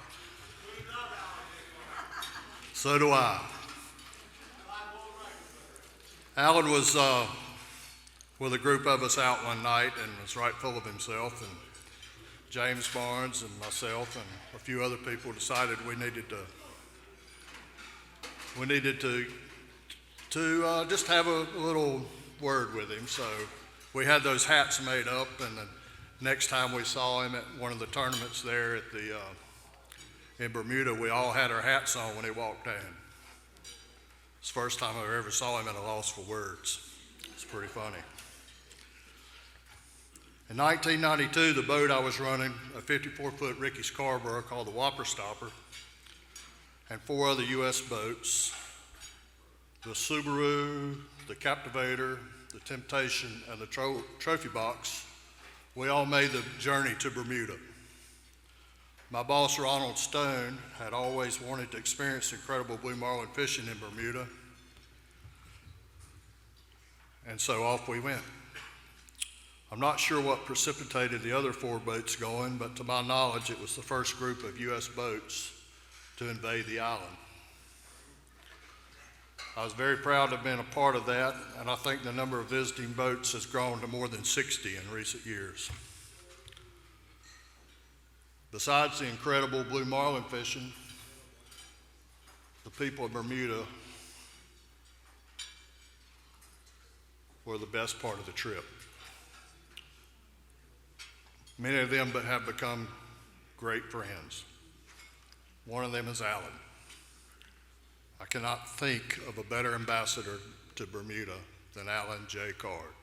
So do I. Alan was with a group of us out one night and was right full of himself, and James Barnes and myself and a few other people decided we needed to just have a little word with him. So we had those hats made up, and the next time we saw him at one of the tournaments there at in Bermuda, we all had our hats on when he walked in. It's the first time I ever saw him at a loss for words. It's pretty funny. In 1992, the boat I was running, a 54-foot Ricky Scarborough called the Whopper Stopper, and 4 other U.S. boats, the Subaru, the Captivator, the Temptation, and the Trophy Box, we all made the journey to Bermuda. My boss, Ronald Stone, had always wanted to experience incredible blue marlin fishing in Bermuda, and so off we went. I'm not sure what precipitated the other 4 boats going, but to my knowledge, it was the first group of U.S. boats to invade the island. I was very proud to have been a part of that, and I think the number of visiting boats has grown to more than 60 in recent years. Besides the incredible blue marlin fishing, the people of Bermuda were the best part of the trip. Many of them have become great friends. One of them is Alan. I cannot think of a better ambassador to Bermuda than Alan J. Card.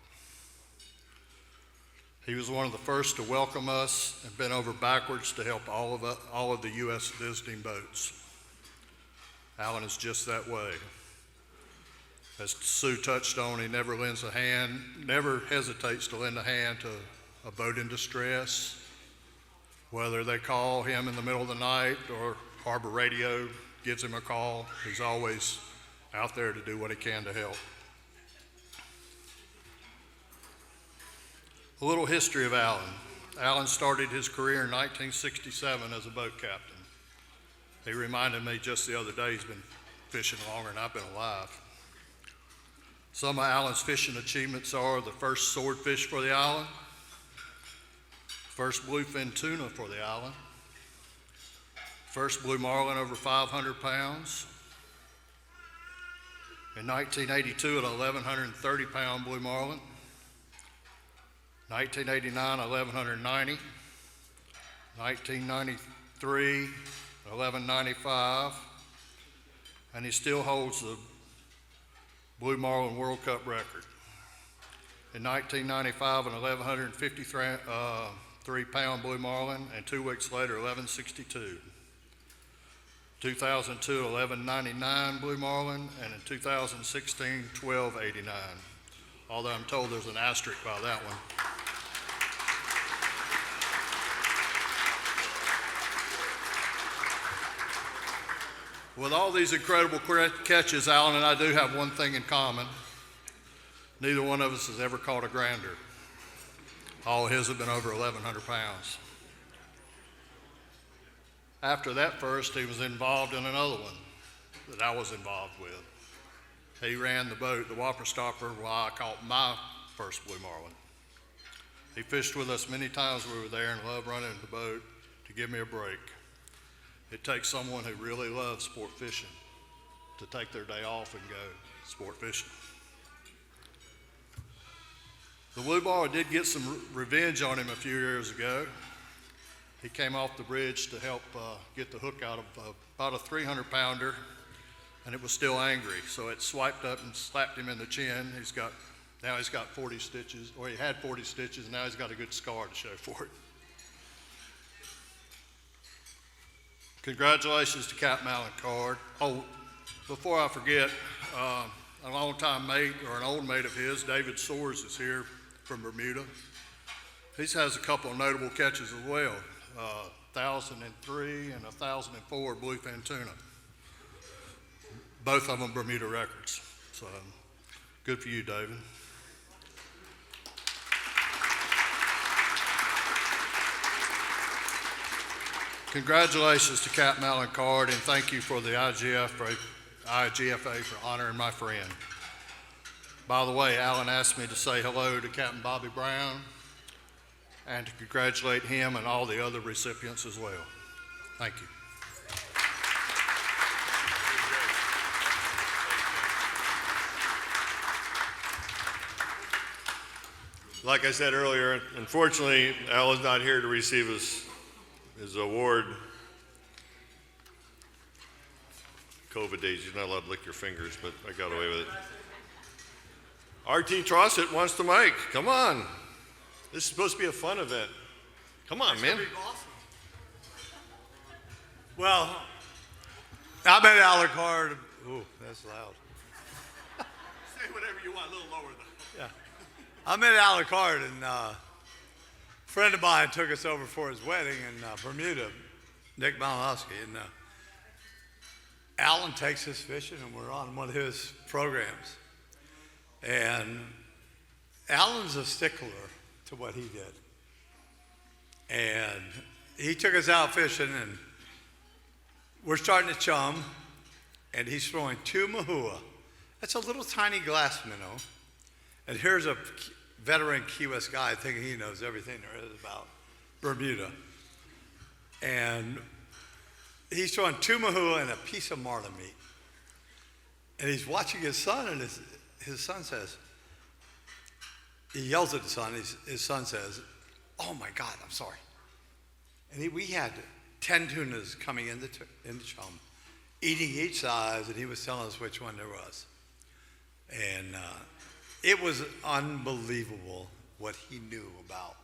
He was one of the first to welcome us and bent over backwards to help all of the U.S. visiting boats. Alan is just that way. As Sue touched on, he never hesitates to lend a hand to a boat in distress, whether they call him in the middle of the night or Harbor Radio gives him a call. He's always out there to do what he can to help. A little history of Alan. Alan started his career in 1967 as a boat captain. He reminded me just the other day he's been fishing longer than I've been alive. Some of Alan's fishing achievements are the first swordfish for the island, first bluefin tuna for the island, first blue marlin over 500 pounds. In 1982, an 1,130 pound blue marlin. 1989, 1,190. 1993, 1,195. And he still holds the Blue Marlin World Cup record. In 1995, an 1,153 pound blue marlin, and 2 weeks later, 1,162. 2002, 1,199 blue marlin, and in 2016, 1,289. Although I'm told there's an asterisk by that one. With all these incredible catches, Alan and I do have one thing in common. Neither one of us has ever caught a grander. All his have been over 1,100 pounds. After that first, he was involved in another one that I was involved with. He ran the boat, the Whopper Stopper, while I caught my first blue marlin. He fished with us many times we were there and loved running the boat to give me a break. It takes someone who really loves sport fishing to take their day off and go sport fishing. The blue marlin did get some revenge on him a few years ago. He came off the bridge to help get the hook out of about a 300 pounder, and it was still angry. So it swiped up and slapped him in the chin. Now he's got 40 stitches, or he had 40 stitches, and now he's got a good scar to show for it. Congratulations to Captain Alan Card. Oh, before I forget, a longtime mate or an old mate of his, David Soares, is here from Bermuda. He has a couple of notable catches as well, 1,003 and 1,004 bluefin tuna. Both of them Bermuda records. So good for you, David. Congratulations to Captain Alan Card, and thank you for the IGFA for honoring my friend. By the way, Alan asked me to say hello to Captain Bobby Brown and to congratulate him and all the other recipients as well. Thank you. Like I said earlier, unfortunately, Alan's not here to receive his award. COVID days, you're not allowed to lick your fingers, but I got away with it. R.T. Trossett wants the mic. Come on. This is supposed to be a fun event. Come on, man. Awesome. Well, I met Alan Card. Ooh, that's loud. Say whatever you want, a little lower though. Yeah. I met Alan Card, and a friend of mine took us over for his wedding in Bermuda, Nick Malinowski. And Alan takes us fishing, and we're on one of his programs. And Alan's a stickler to what he did. And he took us out fishing, and we're starting to chum, and he's throwing 2 mahua. That's a little tiny glass minnow. And here's a veteran Key West guy thinking he knows everything there is about Bermuda. And he's throwing 2 mahua and a piece of marlin meat. And he's watching his son, and his son says, he yells at the son, his son says, "Oh my God, I'm sorry." And we had 10 tunas coming into chum, eating each size, and he was telling us which one there was. And it was unbelievable what he knew about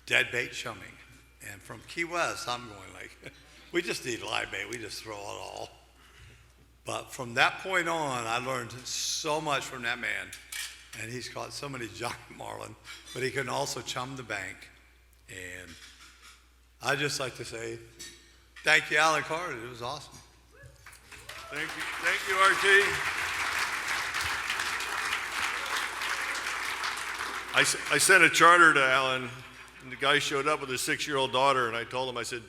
dead bait chumming. And from Key West, I'm going like, we just need live bait, we just throw it all. But from that point on, I learned so much from that man. And he's caught so many giant marlin, but he can also chum the bank. And I'd just like to say, thank you, Alan Carter. It was awesome. Thank you, RT. I sent a charter to Alan, and the guy showed up with his 6-year-old daughter, and I told him, I said,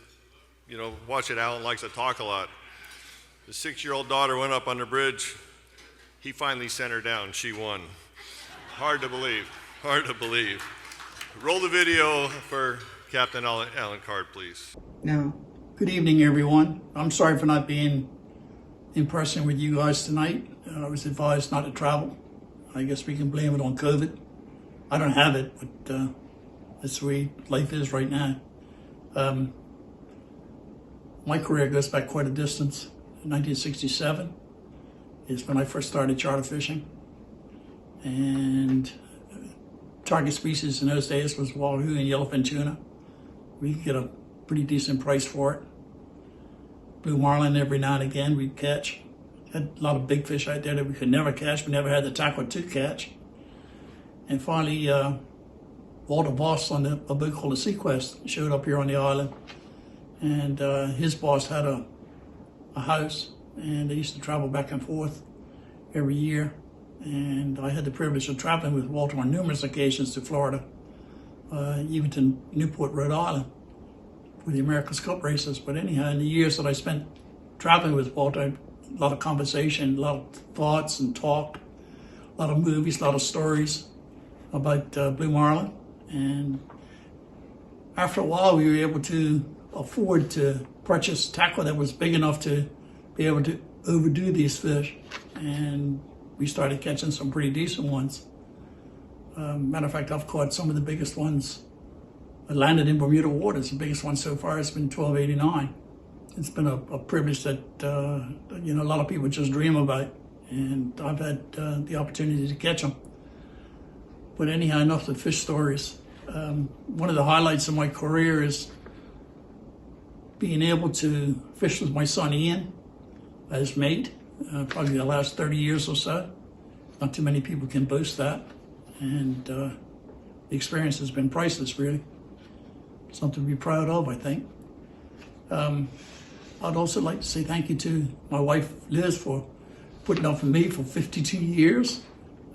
you know, watch it, Alan likes to talk a lot. The 6-year-old daughter went up on the bridge. He finally sent her down. She won. Hard to believe. Hard to believe. Roll the video for Captain Alan Card, please. Now, good evening, everyone. I'm sorry for not being in person with you guys tonight. I was advised not to travel. I guess we can blame it on COVID. I don't have it, but that's the way life is right now. My career goes back quite a distance. 1967 is when I first started charter fishing. And target species in those days was wahoo and yellowfin tuna. We could get a pretty decent price for it. Blue marlin every now and again we'd catch. Had a lot of big fish out there that we could never catch. We never had the tackle to catch. And finally, Walter Voss on a boat called the Sequest showed up here on the island. And his boss had a house, and they used to travel back and forth every year. And I had the privilege of traveling with Walter on numerous occasions to Florida, even to Newport, Rhode Island, for the America's Cup races. But anyhow, in the years that I spent traveling with Walter, a lot of conversation, a lot of thoughts and talk, a lot of movies, a lot of stories about blue marlin. And after a while, we were able to afford to purchase tackle that was big enough to be able to overdo these fish. And we started catching some pretty decent ones. Matter of fact, I've caught some of the biggest ones that landed in Bermuda waters. The biggest one so far has been 1289. It's been a privilege that a lot of people just dream about, and I've had the opportunity to catch them. But anyhow, enough of the fish stories. One of the highlights of my career is being able to fish with my son Ian as mate. Probably the last 30 years or so. Not too many people can boast that. And the experience has been priceless, really. Something to be proud of, I think. I'd also like to say thank you to my wife, Liz, for putting up with me for 52 years.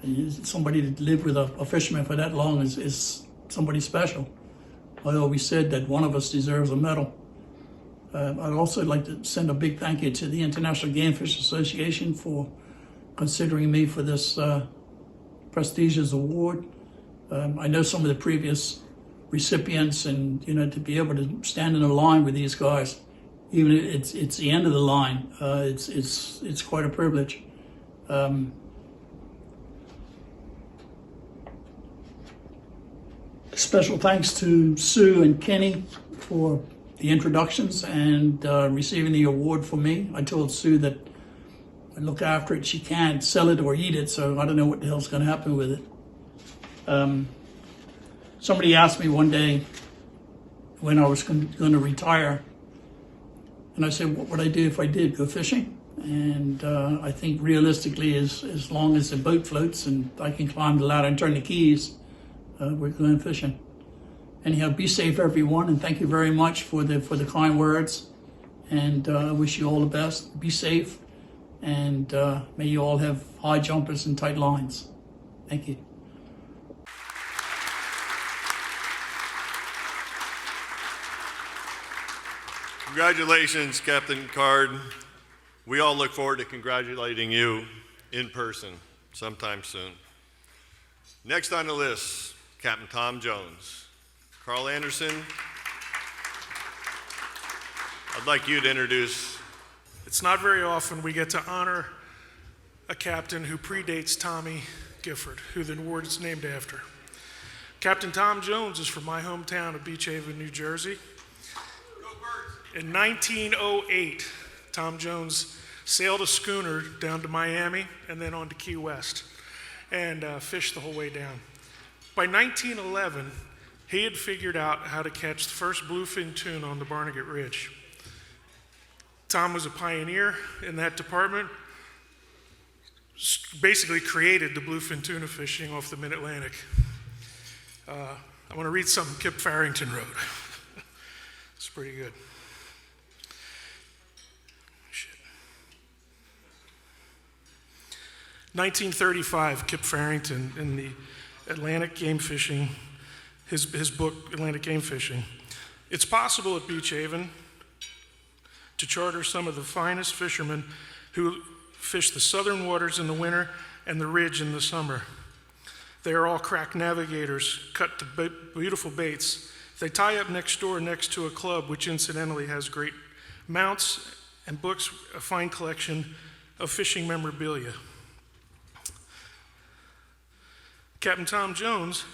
And somebody to live with a fisherman for that long is somebody special. I always said that one of us deserves a medal. I'd also like to send a big thank you to the International Game Fish Association for considering me for this prestigious award. I know some of the previous recipients, and to be able to stand in a line with these guys, even if it's the end of the line, it's quite a privilege. Special thanks to Sue and Kenny for the introductions and receiving the award for me. I told Sue that I'd look after it. She can't sell it or eat it, so I don't know what the hell's going to happen with it. Somebody asked me one day when I was going to retire, and I said, what would I do if I did? Go fishing? And I think realistically, as long as the boat floats and I can climb the ladder and turn the keys, we're going fishing. Anyhow, be safe, everyone, and thank you very much for the kind words. And I wish you all the best. Be safe, and may you all have high jumpers and tight lines. Thank you. Congratulations, Captain Card. We all look forward to congratulating you in person sometime soon. Next on the list, Captain Tom Jones. Carl Anderson, I'd like you to introduce. It's not very often we get to honor a captain who predates Tommy Gifford, who the award is named after. Captain Tom Jones is from my hometown of Beach Haven, New Jersey. In 1908, Tom Jones sailed a schooner down to Miami and then on to Key West and fished the whole way down. By 1911, he had figured out how to catch the first bluefin tuna on the Barnegat Ridge. Tom was a pioneer in that department, basically created the bluefin tuna fishing off the mid-Atlantic. I want to read something Kip Farrington wrote. It's pretty good. 1935, Kip Farrington in the Atlantic Game Fishing, his book, Atlantic Game Fishing. It's possible at Beach Haven to charter some of the finest fishermen who fish the southern waters in the winter and the ridge in the summer. They are all crack navigators, cut to beautiful baits. They tie up next door next to a club, which incidentally has great mounts and books, a fine collection of fishing memorabilia. Captain Tom Jones,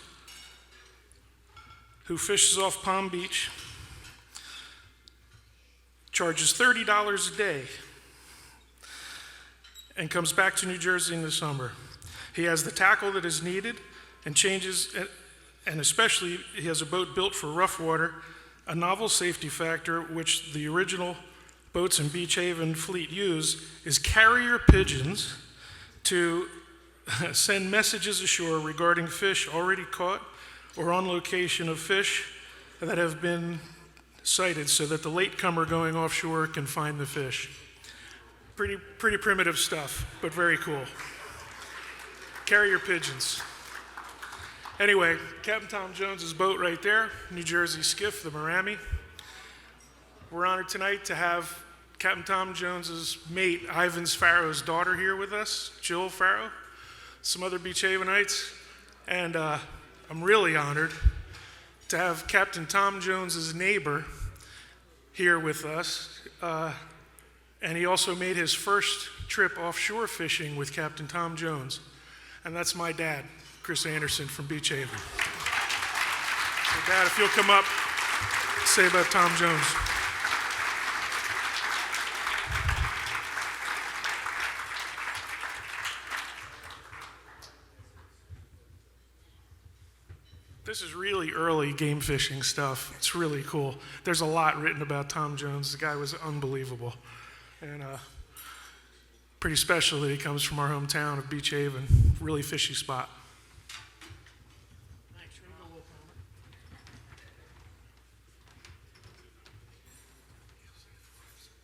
who fishes off Palm Beach, charges $30 a day and comes back to New Jersey in the summer. He has the tackle that is needed and changes, and especially he has a boat built for rough water, a novel safety factor which the original boats in Beach Haven fleet use is carrier pigeons to send messages ashore regarding fish already caught or on location of fish that have been sighted so that the latecomer going offshore can find the fish. Pretty primitive stuff, but very cool. Carrier pigeons. Anyway, Captain Tom Jones's boat right there, New Jersey skiff, the Marami. We're honored tonight to have Captain Tom Jones's mate, Ivan Farrow's daughter here with us, Jill Farrow, some other Beach Havenites, and I'm really honored to have Captain Tom Jones's neighbor here with us, and he also made his first trip offshore fishing with Captain Tom Jones, and that's my dad, Chris Anderson from Beach Haven. So Dad, if you'll come up, say about Tom Jones. This is really early game fishing stuff. It's really cool. There's a lot written about Tom Jones. The guy was unbelievable. And pretty special that he comes from our hometown of Beach Haven. Really fishy spot.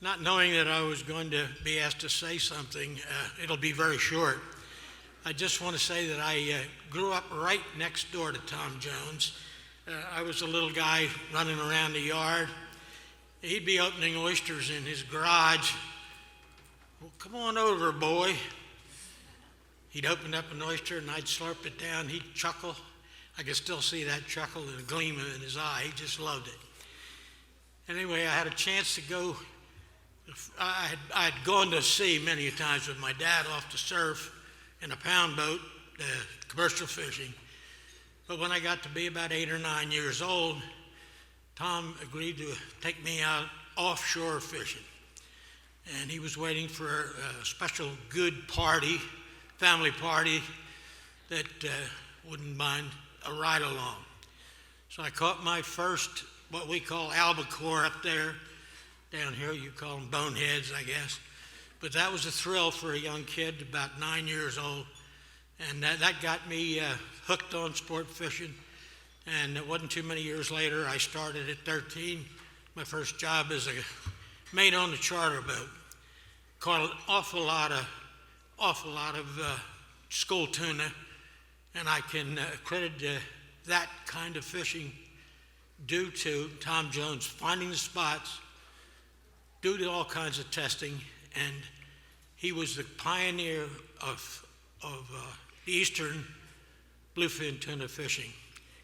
Not knowing that I was going to be asked to say something, it'll be very short. I just want to say that I grew up right next door to Tom Jones. I was a little guy running around the yard. He'd be opening oysters in his garage. Well, come on over, boy. He'd open up an oyster and I'd slurp it down. He'd chuckle. I could still see that chuckle and a gleam in his eye. He just loved it. Anyway, I had a chance to go. I'd gone to sea many times with my dad off to surf in a pound boat, commercial fishing. But when I got to be about 8 or 9 years old, Tom agreed to take me out offshore fishing. And he was waiting for a special good party, family party, that wouldn't mind a ride along. So I caught my first, what we call albacore up there. Down here you call them boneheads, I guess. But that was a thrill for a young kid, about 9 years old. And that got me hooked on sport fishing. And it wasn't too many years later, I started at 13. My first job as a mate on the charter boat. Caught an awful lot of school tuna. And I can credit that kind of fishing due to Tom Jones finding the spots do all kinds of testing, and he was the pioneer of the eastern bluefin tuna fishing.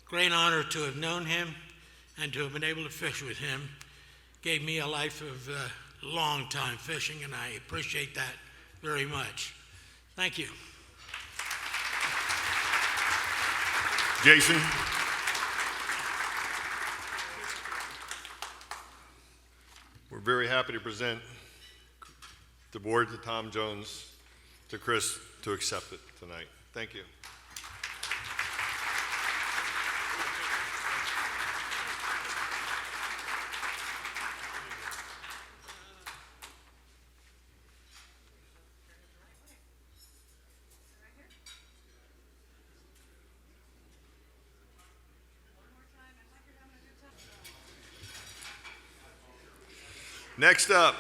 Great honor to have known him and to have been able to fish with him. Gave me a life of long time fishing, and I appreciate that very much. Thank you. Jason. We're very happy to present the award to Tom Jones, to Chris, to accept it tonight. Thank you. Next up,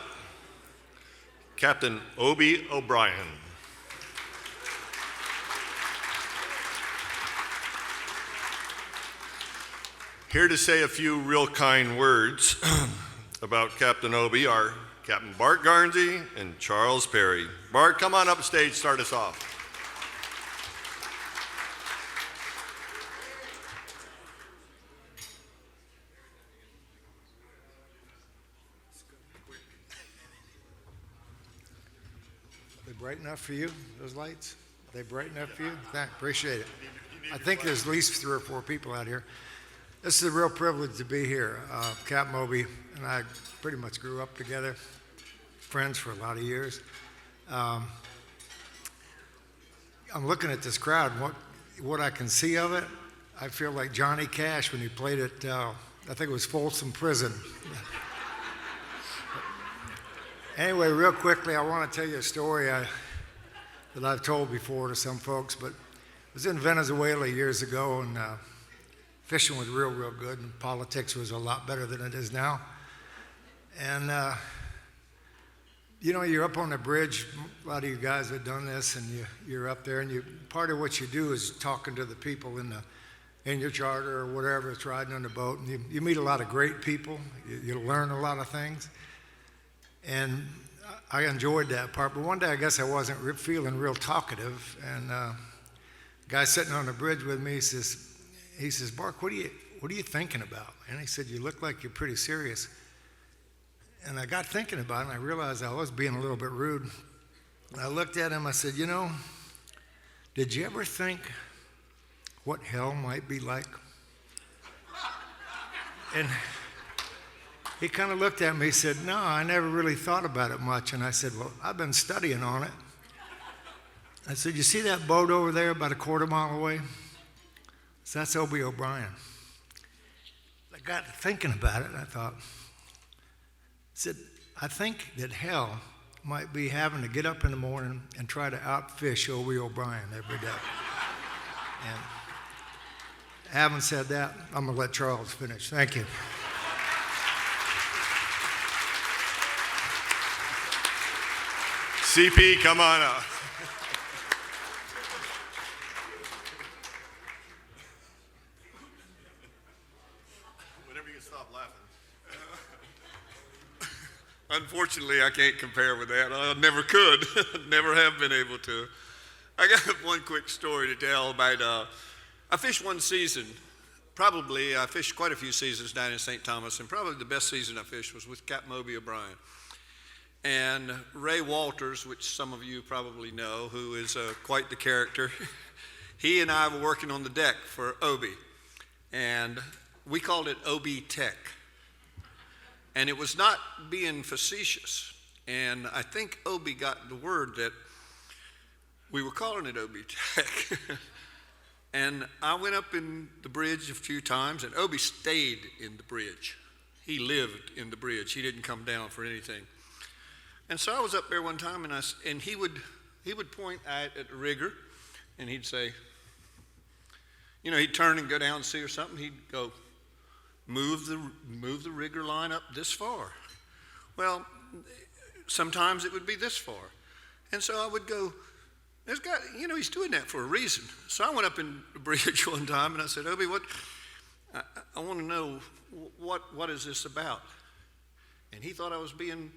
Captain Obi O'Brien. Here to say a few real kind words about Captain Obi are Captain Bart Garnsey and Charles Perry. Bart, come on up stage, start us off. Bright enough for you, those lights? Are they bright enough for you? Appreciate it. I think there's at least 3 or 4 people out here. This is a real privilege to be here. Captain Obi and I pretty much grew up together, friends for a lot of years. I'm looking at this crowd, what I can see of it, I feel like Johnny Cash when he played at, I think it was Folsom Prison. Anyway, real quickly, I want to tell you a story that I've told before to some folks, but I was in Venezuela years ago, and fishing was real good, and politics was a lot better than it is now. And, you know, you're up on the bridge, a lot of you guys have done this, and you're up there, and part of what you do is talking to the people in your charter or whatever that's riding on the boat, and you meet a lot of great people, you learn a lot of things. And I enjoyed that part, but one day I guess I wasn't feeling real talkative, and a guy sitting on the bridge with me, he says, Bark, what are you thinking about? And he said, you look like you're pretty serious. And I got thinking about it, and I realized I was being a little bit rude. And I looked at him, I said, you know, did you ever think what hell might be like? And he kind of looked at me, he said, no, I never really thought about it much. And I said, well, I've been studying on it. I said, you see that boat over there about a quarter mile away? So that's Obi O'Brien. I got thinking about it, and I thought, I said, I think that hell might be having to get up in the morning and try to outfish Obi O'Brien every day. And having said that, I'm going to let Charles finish. Thank you. CP, come on up. Whenever you can stop laughing. Unfortunately, I can't compare with that. I never could. Never have been able to. I got one quick story to tell about, I fished one season. Probably, I fished quite a few seasons down in St. Thomas, and probably the best season I fished was with Captain Obi O'Brien. And Ray Walters, which some of you probably know, who is quite the character, he and I were working on the deck for Obi, and we called it Obi Tech. And it was not being facetious, and I think Obi got the word that we were calling it Obi Tech. And I went up in the bridge a few times, and Obi stayed in the bridge. He lived in the bridge. He didn't come down for anything. And so I was up there one time, and he would point at the rigger, and he'd say, you know, he'd turn and go down and see or something. He'd go, move the rigger line up this far. Well, sometimes it would be this far. And so I would go, there's got, you know, he's doing that for a reason. So I went up in the bridge one time, and I said, Obi, I want to know, what is this about? And he thought I was being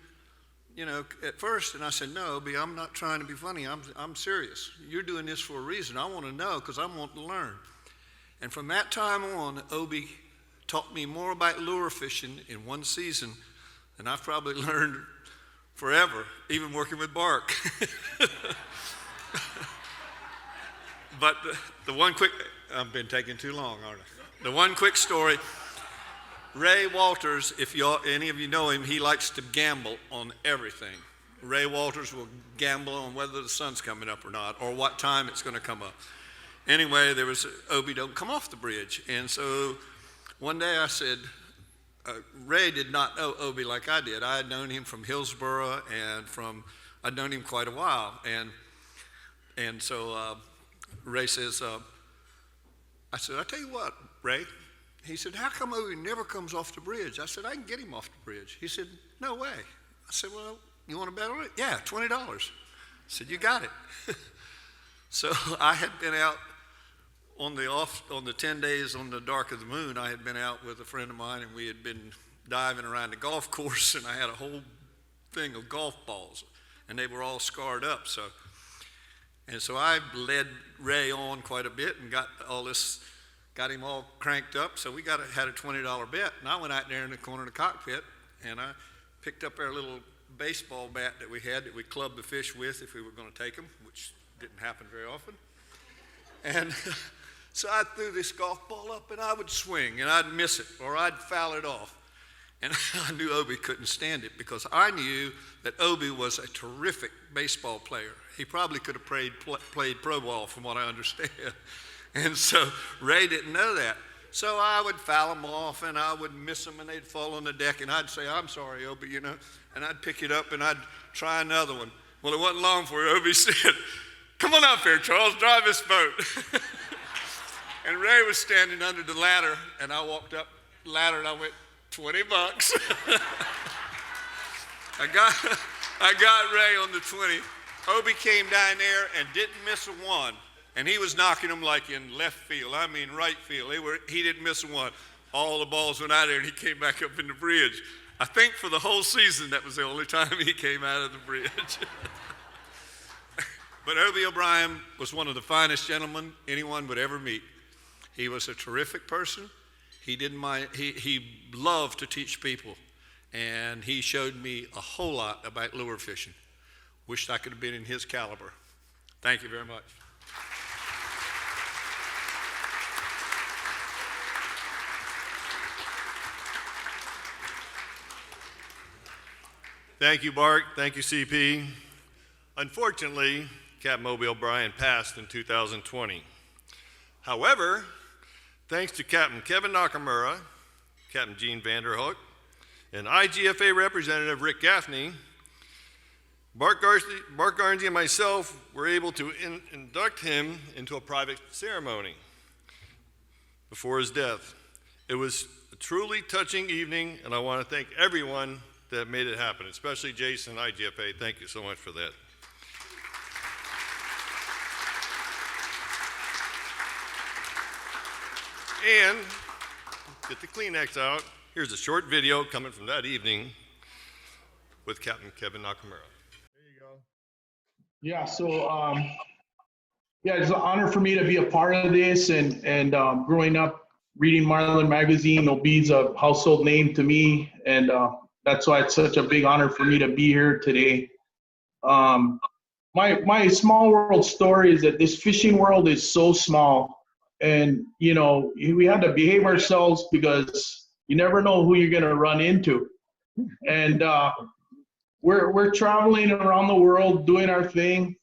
you know, at first, and I said, no, Obie, I'm not trying to be funny. I'm serious. You're doing this for a reason. I want to know because I want to learn. And from that time on, Obie taught me more about lure fishing in one season than I've probably learned forever, even working with Bark. But the one quick, I've been taking too long, aren't I? The one quick story, Ray Walters, if any of you know him, he likes to gamble on everything. Ray Walters will gamble on whether the sun's coming up or not, or what time it's going to come up. Anyway, there was, Obie, don't come off the bridge. And so one day I said, Ray did not know Obie like I did. I had known him from Hillsborough and I'd known him quite a while. And so Ray says, I said, I tell you what, Ray. He said, how come Obie never comes off the bridge? I said, I can get him off the bridge. He said, no way. I said, well, you want to bet on it? Yeah, $20. I said, you got it. So I had been out on the 10 days on the dark of the moon. I had been out with a friend of mine, and we had been diving around the golf course, and I had a whole thing of golf balls, and they were all scarred up. So I led Ray on quite a bit and got him all cranked up. So we had a $20 bet, and I went out there in the corner of the cockpit, and I picked up our little baseball bat that we had that we clubbed the fish with if we were going to take them, which didn't happen very often. And so I threw this golf ball up, and I would swing, and I'd miss it, or I'd foul it off. And I knew Obie couldn't stand it because I knew that Obie was a terrific baseball player. He probably could have played pro ball from what I understand. And so Ray didn't know that. So I would foul them off, and I would miss them, and they'd fall on the deck, and I'd say, I'm sorry, Obie, you know, and I'd pick it up, and I'd try another one. Well, it wasn't long before Obie said, come on up here, Charles, drive this boat. And Ray was standing under the ladder, and I walked up the ladder, and I went, $20. I got Ray on the 20. Obie came down there and didn't miss a one. And he was knocking them like in left field, I mean right field. He didn't miss one. All the balls went out there, and he came back up in the bridge. I think for the whole season, that was the only time he came out of the bridge. But Obie O'Brien was one of the finest gentlemen anyone would ever meet. He was a terrific person. He didn't mind. He loved to teach people, and he showed me a whole lot about lure fishing. Wished I could have been in his caliber. Thank you very much. Thank you, Bart. Thank you, CP. Unfortunately, Captain Obie O'Brien passed in 2020. However, thanks to Captain Kevin Nakamura, Captain Gene Vanderhoek, and IGFA representative Rick Gaffney, Bart Garnsey and myself were able to induct him into a private ceremony before his death. It was a truly touching evening, and I want to thank everyone that made it happen, especially Jason, IGFA. Thank you so much for that. And get the Kleenex out. Here's a short video coming from that evening with Captain Kevin Nakamura. There you go. Yeah, so yeah, it's an honor for me to be a part of this, and growing up reading Marlin magazine, Obie's a household name to me, and that's why it's such a big honor for me to be here today. My small world story is that this fishing world is so small. And, you know, we had to behave ourselves because you never know who you're going to run into. And we're traveling around the world doing our thing.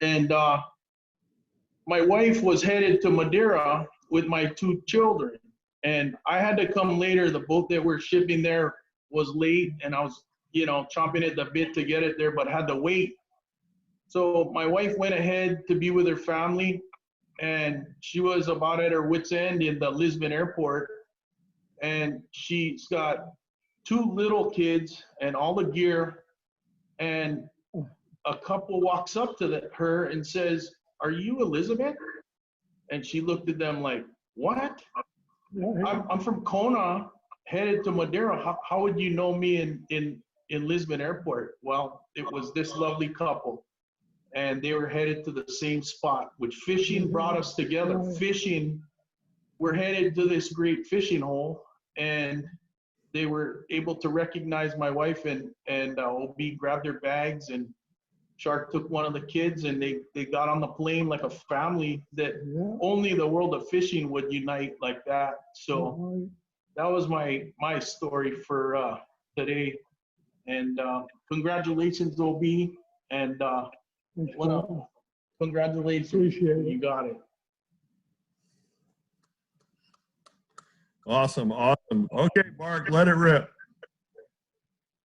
And my wife was headed to Madeira with my 2 children. And I had to come later. The boat that we're shipping there was late, and I was, you know, chomping at the bit to get it there, but had to wait. So my wife went ahead to be with her family. And she was about at her wit's end in the Lisbon airport. And she's got 2 little kids and all the gear. And a couple walks up to her and says, "Are you Elizabeth?" And she looked at them like, "What? I'm from Kona, headed to Madeira. How would you know me in in Lisbon Airport. Well, it was this lovely couple, and they were headed to the same spot, which fishing brought us together. Fishing, we're headed to this great fishing hole, and they were able to recognize my wife, and OB grabbed their bags, and Shark took one of the kids, and they got on the plane like a family that only the world of fishing would unite like that. So that was my story for today. And congratulations, OB. And congratulations. Appreciate it. You got it. Awesome. Okay, Mark, let it rip.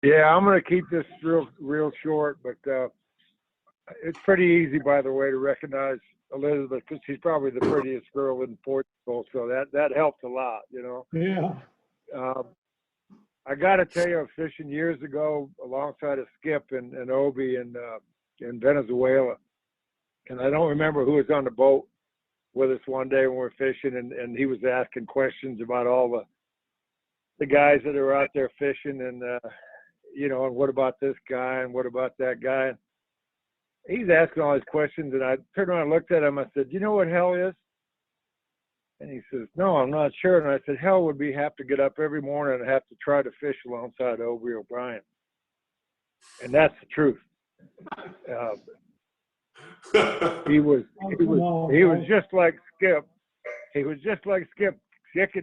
Yeah, I'm going to keep this real short, but it's pretty easy, by the way, to recognize Elizabeth because she's probably the prettiest girl in Portugal, so that helps a lot, you know. Yeah. I got to tell you, I was fishing years ago alongside of Skip and Obi in Venezuela, and I don't remember who was on the boat with us one day when we were fishing, and he was asking questions about all the guys that are out there fishing, and you know, and what about this guy and what about that guy. And he's asking all these questions, and I turned around and looked at him. I said, "You know what hell is?" And he says, "No, I'm not sure." And I said, "Hell would be have to get up every morning and have to try to fish alongside Obi O'Brien." And that's the truth. He was just like Skip. He was just like Skip. Skip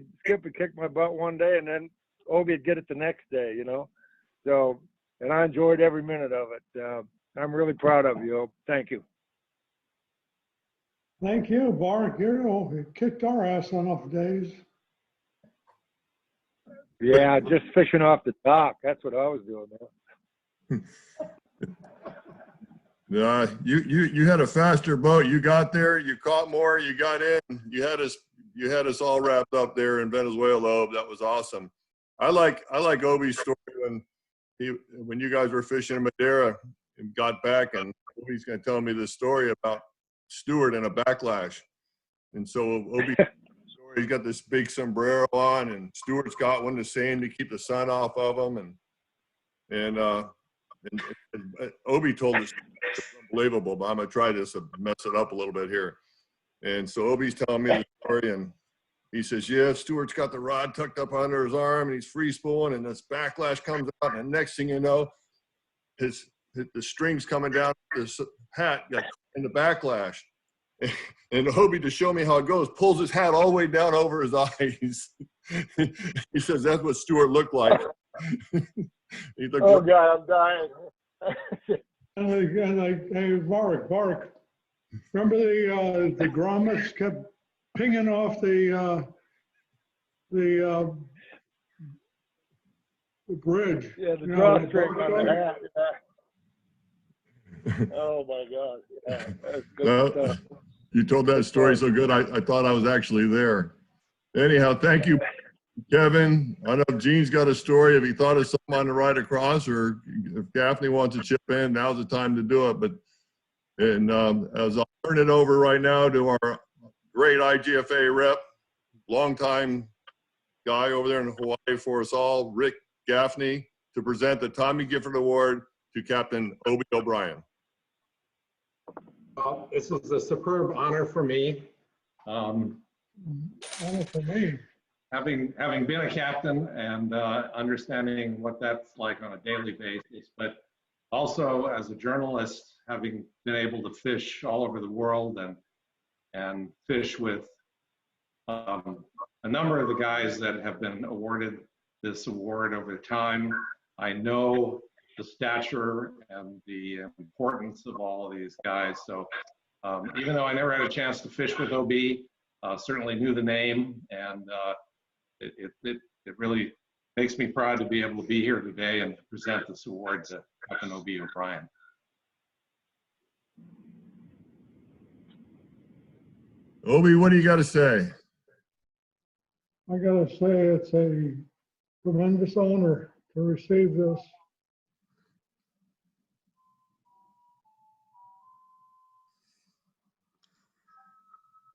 would kick my butt one day, and then Obi would get it the next day, you know. So, and I enjoyed every minute of it. I'm really proud of you. Thank you. Thank you, Bart. You kicked our ass enough days. Yeah, just fishing off the dock. That's what I was doing, man. You had a faster boat. You got there, you caught more, you got in, you had us all wrapped up there in Venezuela. That was awesome. I like Obi's story when you guys were fishing in Madeira and got back, and Obi's gonna tell me this story about Stewart and a backlash. And so Obi's story, he's got this big sombrero on, and Stewart's got one the same to keep the sun off of him, and Obi told us it's unbelievable, but I'm gonna try this to mess it up a little bit here. And so Obi's telling me the story, and he says, "Yeah, Stewart's got the rod tucked up under his arm, and he's free spooling, and this backlash comes out, and the next thing you know, the strings coming down his hat got in the backlash." And Obi, to show me how it goes, pulls his hat all the way down over his eyes. He says that's what Stewart looked like. Oh God, I'm dying. Hey, Varric, remember the grommets kept pinging off the bridge. Yeah, the drawstring on the hat. Yeah. Oh my God. Yeah, that's good stuff. You told that story so good, I thought I was actually there. Anyhow, thank you, Kevin. I know Gene's got a story. If he thought of something on the right across, or if Daphne wants to chip in, now's the time to do it. As I'll turn it over right now to our great IGFA rep, longtime guy over there in Hawaii for us all, Rick Gaffney, to present the Tommy Gifford Award to Captain Obi O'Brien. Well, this is a superb honor for me. Honor for me. Having been a captain and understanding what that's like on a daily basis, but also as a journalist, having been able to fish all over the world and fish with a number of the guys that have been awarded this award over time. I know the stature and the importance of all of these guys. So even though I never had a chance to fish with OB, certainly knew the name, and it really makes me proud to be able to be here today and to present this award to Captain OB O'Brien. Obi, what do you got to say? I gotta say, it's a tremendous honor to receive this.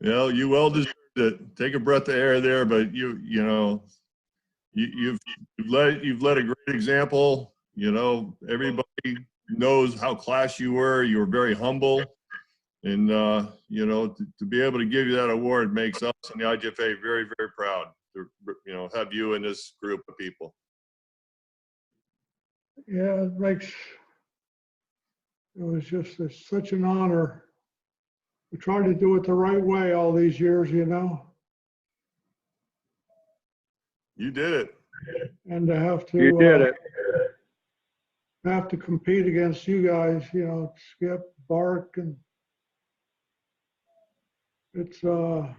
Well, you well deserved it. Take a breath of air there, but you've led a great example. You know, everybody knows how classy you were. You were very humble. And, you know, to be able to give you that award makes us and the IGFA very, very proud to, you know, have you in this group of people. Yeah, it was just such an honor. We tried to do it the right way all these years, you know. You did it. And to have to You did it. have to compete against you guys, you know, Skip, Bark, and it's a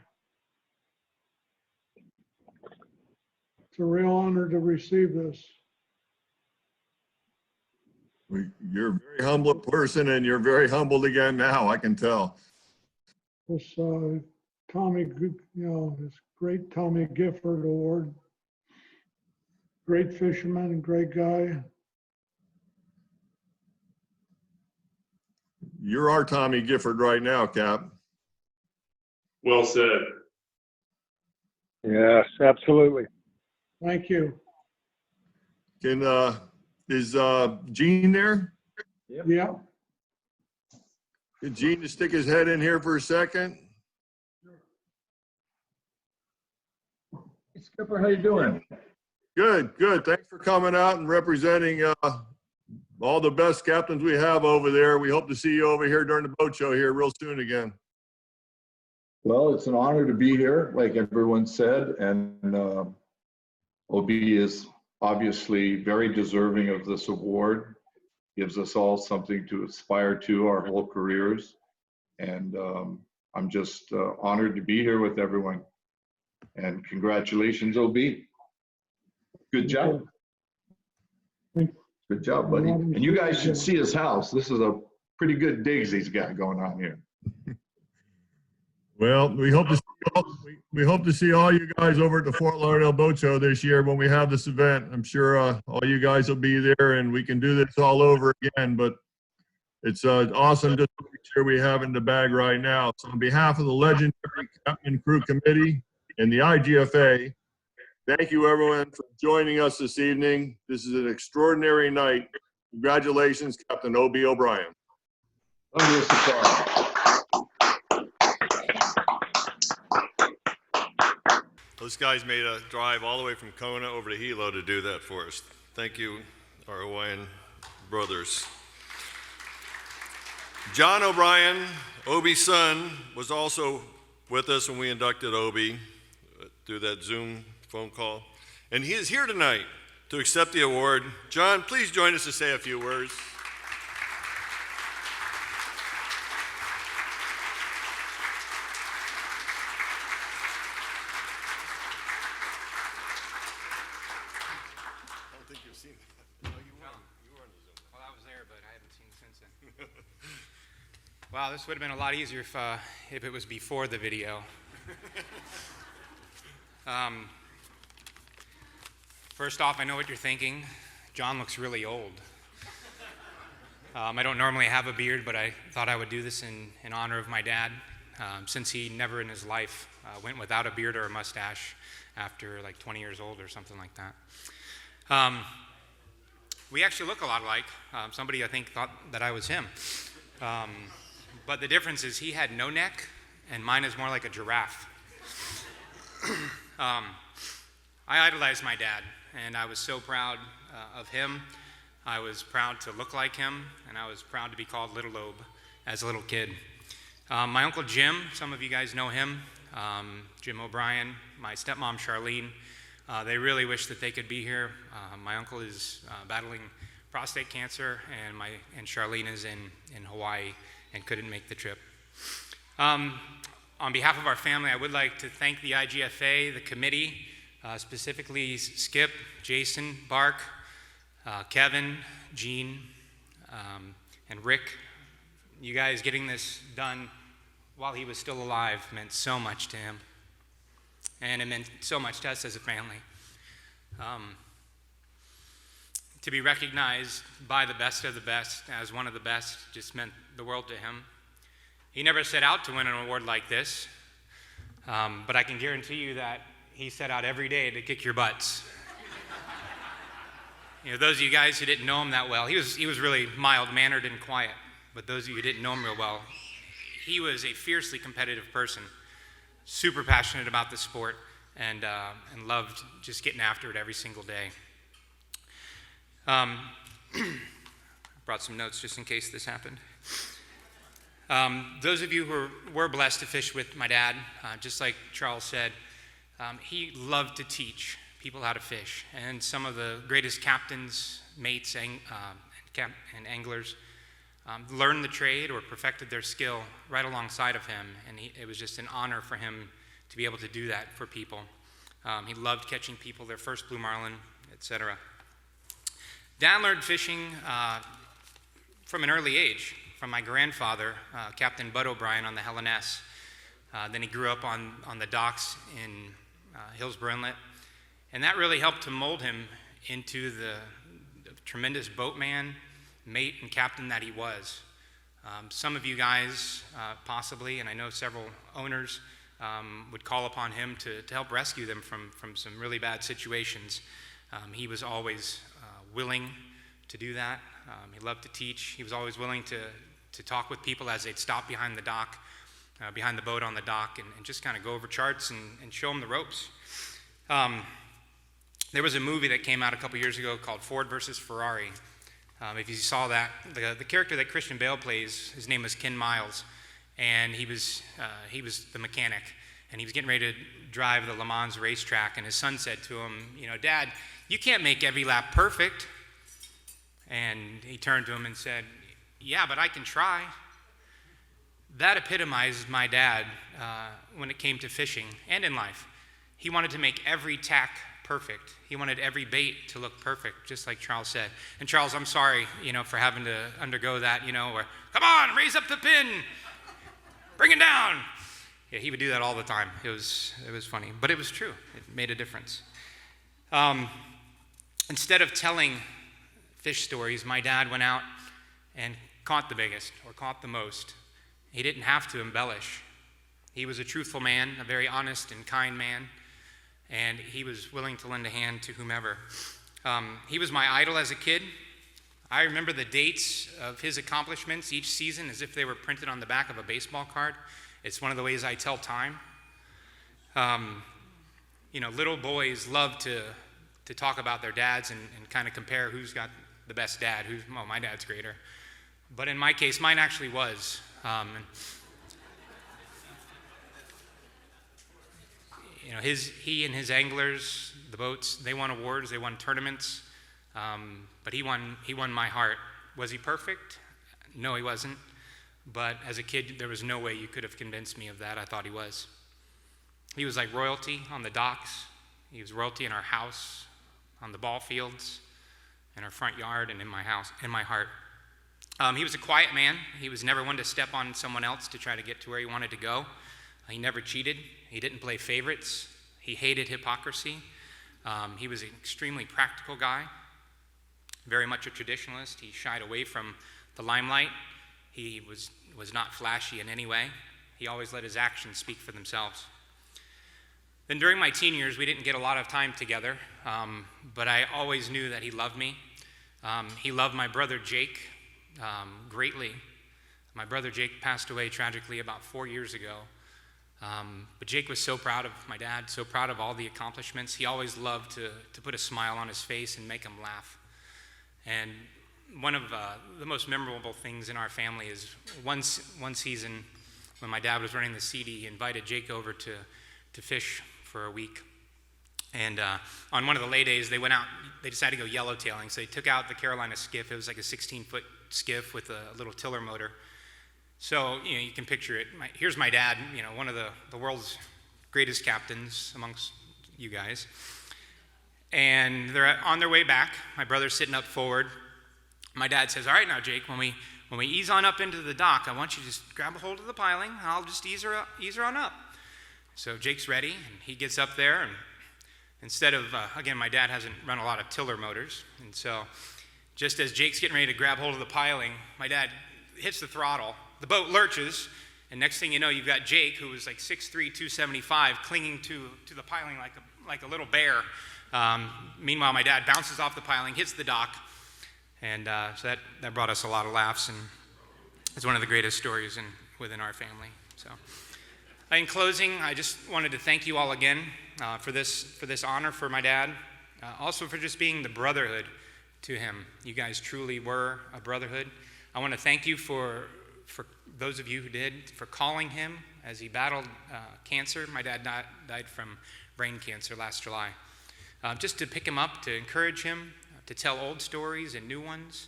real honor to receive this. You're a very humble person, and you're very humbled again now, I can tell. This Tommy, you know, this great Tommy Gifford Award. Great fisherman and great guy. You're our Tommy Gifford right now, Cap. Well said. Yes, absolutely. Thank you. Is Gene there? Yeah. Get Gene to stick his head in here for a second. Hey, Skipper, how you doing? Good, good. Thanks for coming out and representing all the best captains we have over there. We hope to see you over here during the boat show here real soon again. Well, it's an honor to be here, like everyone said, and OB is obviously very deserving of this award. Gives us all something to aspire to our whole careers, and I'm just honored to be here with everyone. And congratulations, OB. Good job. Good job, buddy. And you guys should see his house. This is a pretty good digs he's got going on here. Well, we hope to see all you guys over at the Fort Lauderdale Boat Show this year when we have this event. I'm sure all you guys will be there, and we can do this all over again. But it's awesome just to make sure we have it in the bag right now. So on behalf of the legendary Captain Crew Committee and the IGFA, thank you everyone for joining us this evening. This is an extraordinary night. Congratulations, Captain O.B. O'Brien. Those guys made a drive all the way from Kona over to Hilo to do that for us. Thank you, our Hawaiian brothers. John O'Brien, Obi's son, was also with us when we inducted Obi through that Zoom phone call. And he is here tonight to accept the award. John, please join us to say a few words. Wow, this would have been a lot easier if it was before the video. First off, I know what you're thinking. John looks really old. I don't normally have a beard, but I thought I would do this in honor of my dad, since he never in his life went without a beard or a mustache after like 20 years old or something like that. We actually look a lot alike. Somebody, I think, thought that I was him. But the difference is he had no neck, and mine is more like a giraffe. I idolized my dad, and I was so proud of him. I was proud to look like him, and I was proud to be called Little Obe as a little kid. My Uncle Jim, some of you guys know him, Jim O'Brien, my stepmom Charlene, they really wish that they could be here. My uncle is battling prostate cancer, and Charlene is in Hawaii and couldn't make the trip. On behalf of our family, I would like to thank the IGFA, the committee, specifically Skip, Jason, Bark, Kevin, Gene, and Rick. You guys getting this done while he was still alive meant so much to him, and it meant so much to us as a family. To be recognized by the best of the best as one of the best just meant the world to him. He never set out to win an award like this, but I can guarantee you that he set out every day to kick your butts. Those of you guys who didn't know him that well, he was really mild-mannered and quiet. But those of you who didn't know him real well, he was a fiercely competitive person, super passionate about the sport, and loved just getting after it every single day. Brought some notes just in case this happened. Those of you who were blessed to fish with my dad, just like Charles said, he loved to teach people how to fish. And some of the greatest captains, mates, and anglers learned the trade or perfected their skill right alongside of him. And it was just an honor for him to be able to do that for people. He loved catching people their first blue marlin, etc. Dad learned fishing from an early age, from my grandfather, Captain Bud O'Brien on the Helen S. Then he grew up on the docks in Hillsborough Inlet. And that really helped to mold him into the tremendous boatman, mate, and captain that he was. Some of you guys possibly, and I know several owners, would call upon him to help rescue them from some really bad situations. He was always willing to do that. He loved to teach. He was always willing to talk with people as they'd stop behind the dock, behind the boat on the dock, and just kind of go over charts and show them the ropes. There was a movie that came out a couple years ago called Ford versus Ferrari. If you saw that, the character that Christian Bale plays, his name was Ken Miles, and he was the mechanic, and he was getting ready to drive the Le Mans racetrack, and his son said to him, Dad, you can't make every lap perfect. And he turned to him and said, yeah, but I can try. That epitomized my dad when it came to fishing and in life. He wanted to make every tack perfect. He wanted every bait to look perfect, just like Charles said. And Charles, I'm sorry, for having to undergo that, where, come on, raise up the pin, bring it down. Yeah, he would do that all the time. It was funny, but it was true. It made a difference. Instead of telling fish stories, my dad went out and caught the biggest or caught the most. He didn't have to embellish. He was a truthful man, a very honest and kind man, and he was willing to lend a hand to whomever. He was my idol as a kid. I remember the dates of his accomplishments each season as if they were printed on the back of a baseball card. It's one of the ways I tell time. Little boys love to talk about their dads and kind of compare who's got the best dad, my dad's greater. But in my case, mine actually was. He and his anglers, the boats, they won awards, they won tournaments, but he won my heart. Was he perfect? No, he wasn't. But as a kid, there was no way you could have convinced me of that. I thought he was. He was like royalty on the docks. He was royalty in our house, on the ball fields, in our front yard, and in my house, in my heart. He was a quiet man. He was never one to step on someone else to try to get to where he wanted to go. He never cheated. He didn't play favorites. He hated hypocrisy. He was an extremely practical guy, very much a traditionalist. He shied away from the limelight. He was not flashy in any way. He always let his actions speak for themselves. Then during my teen years, we didn't get a lot of time together, but I always knew that he loved me. He loved my brother Jake greatly. My brother Jake passed away tragically about 4 years ago. But Jake was so proud of my dad, so proud of all the accomplishments. He always loved to put a smile on his face and make him laugh. And one of the most memorable things in our family is one season when my dad was running the CD, he invited Jake over to fish for a week. And on one of the lay days, they went out, they decided to go yellowtailing. So they took out the Carolina skiff. It was like a 16-foot skiff with a little tiller motor. So, you can picture it. Here's my dad, one of the world's greatest captains amongst you guys. And they're on their way back. My brother's sitting up forward. My dad says, all right now, Jake, when we ease on up into the dock, I want you to just grab a hold of the piling, and I'll just ease her on up. So Jake's ready, and he gets up there, and instead of, again, my dad hasn't run a lot of tiller motors, and so just as Jake's getting ready to grab hold of the piling, my dad hits the throttle. The boat lurches, and next thing you know, you've got Jake, who was like 6'3", 275, clinging to the piling like a little bear, Meanwhile, my dad bounces off the piling, hits the dock, and so that brought us a lot of laughs, and it's one of the greatest stories within our family. So, in closing, I just wanted to thank you all again for this honor for my dad, also for just being the brotherhood to him. You guys truly were a brotherhood. I want to thank you for those of you who did, for calling him as he battled cancer. My dad died from brain cancer last July. Just to pick him up, to encourage him, to tell old stories and new ones,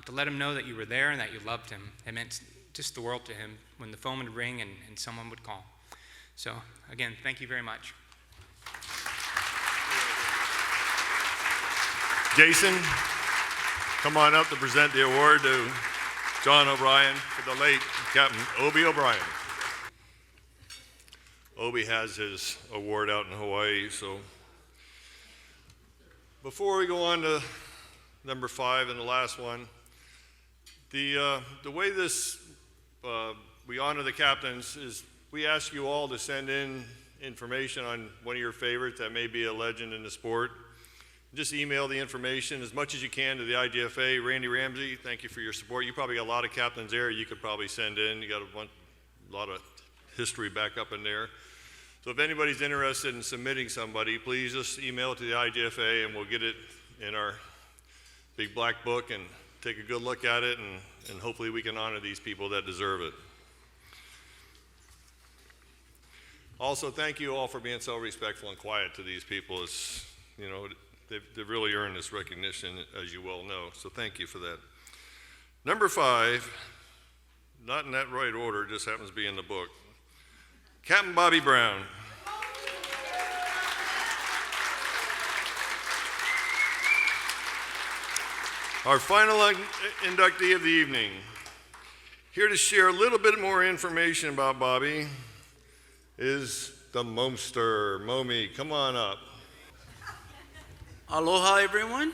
to let him know that you were there and that you loved him. It meant just the world to him when the phone would ring and someone would call. So, again, thank you very much. Jason, come on up to present the award to John O'Brien for the late Captain Obie O'Brien. Obie has his award out in Hawaii, so before we go on to number 5 and the last one, the way this we honor the captains is we ask you all to send in information on one of your favorites that may be a legend in the sport. Just email the information as much as you can to the IGFA. Randy Ramsey, thank you for your support. You probably got a lot of captains there you could probably send in. You got a lot of history back up in there. So if anybody's interested in submitting somebody, please just email it to the IGFA and we'll get it in our big black book and take a good look at it, and hopefully we can honor these people that deserve it. Also, thank you all for being so respectful and quiet to these people. It's, you know, they've really earned this recognition, as you well know, so thank you for that. Number 5, not in that right order, just happens to be in the book. Captain Bobby Brown. Our final inductee of the evening. Here to share a little bit more information about Bobby is the Momster. Momi, come on up. Aloha, everyone,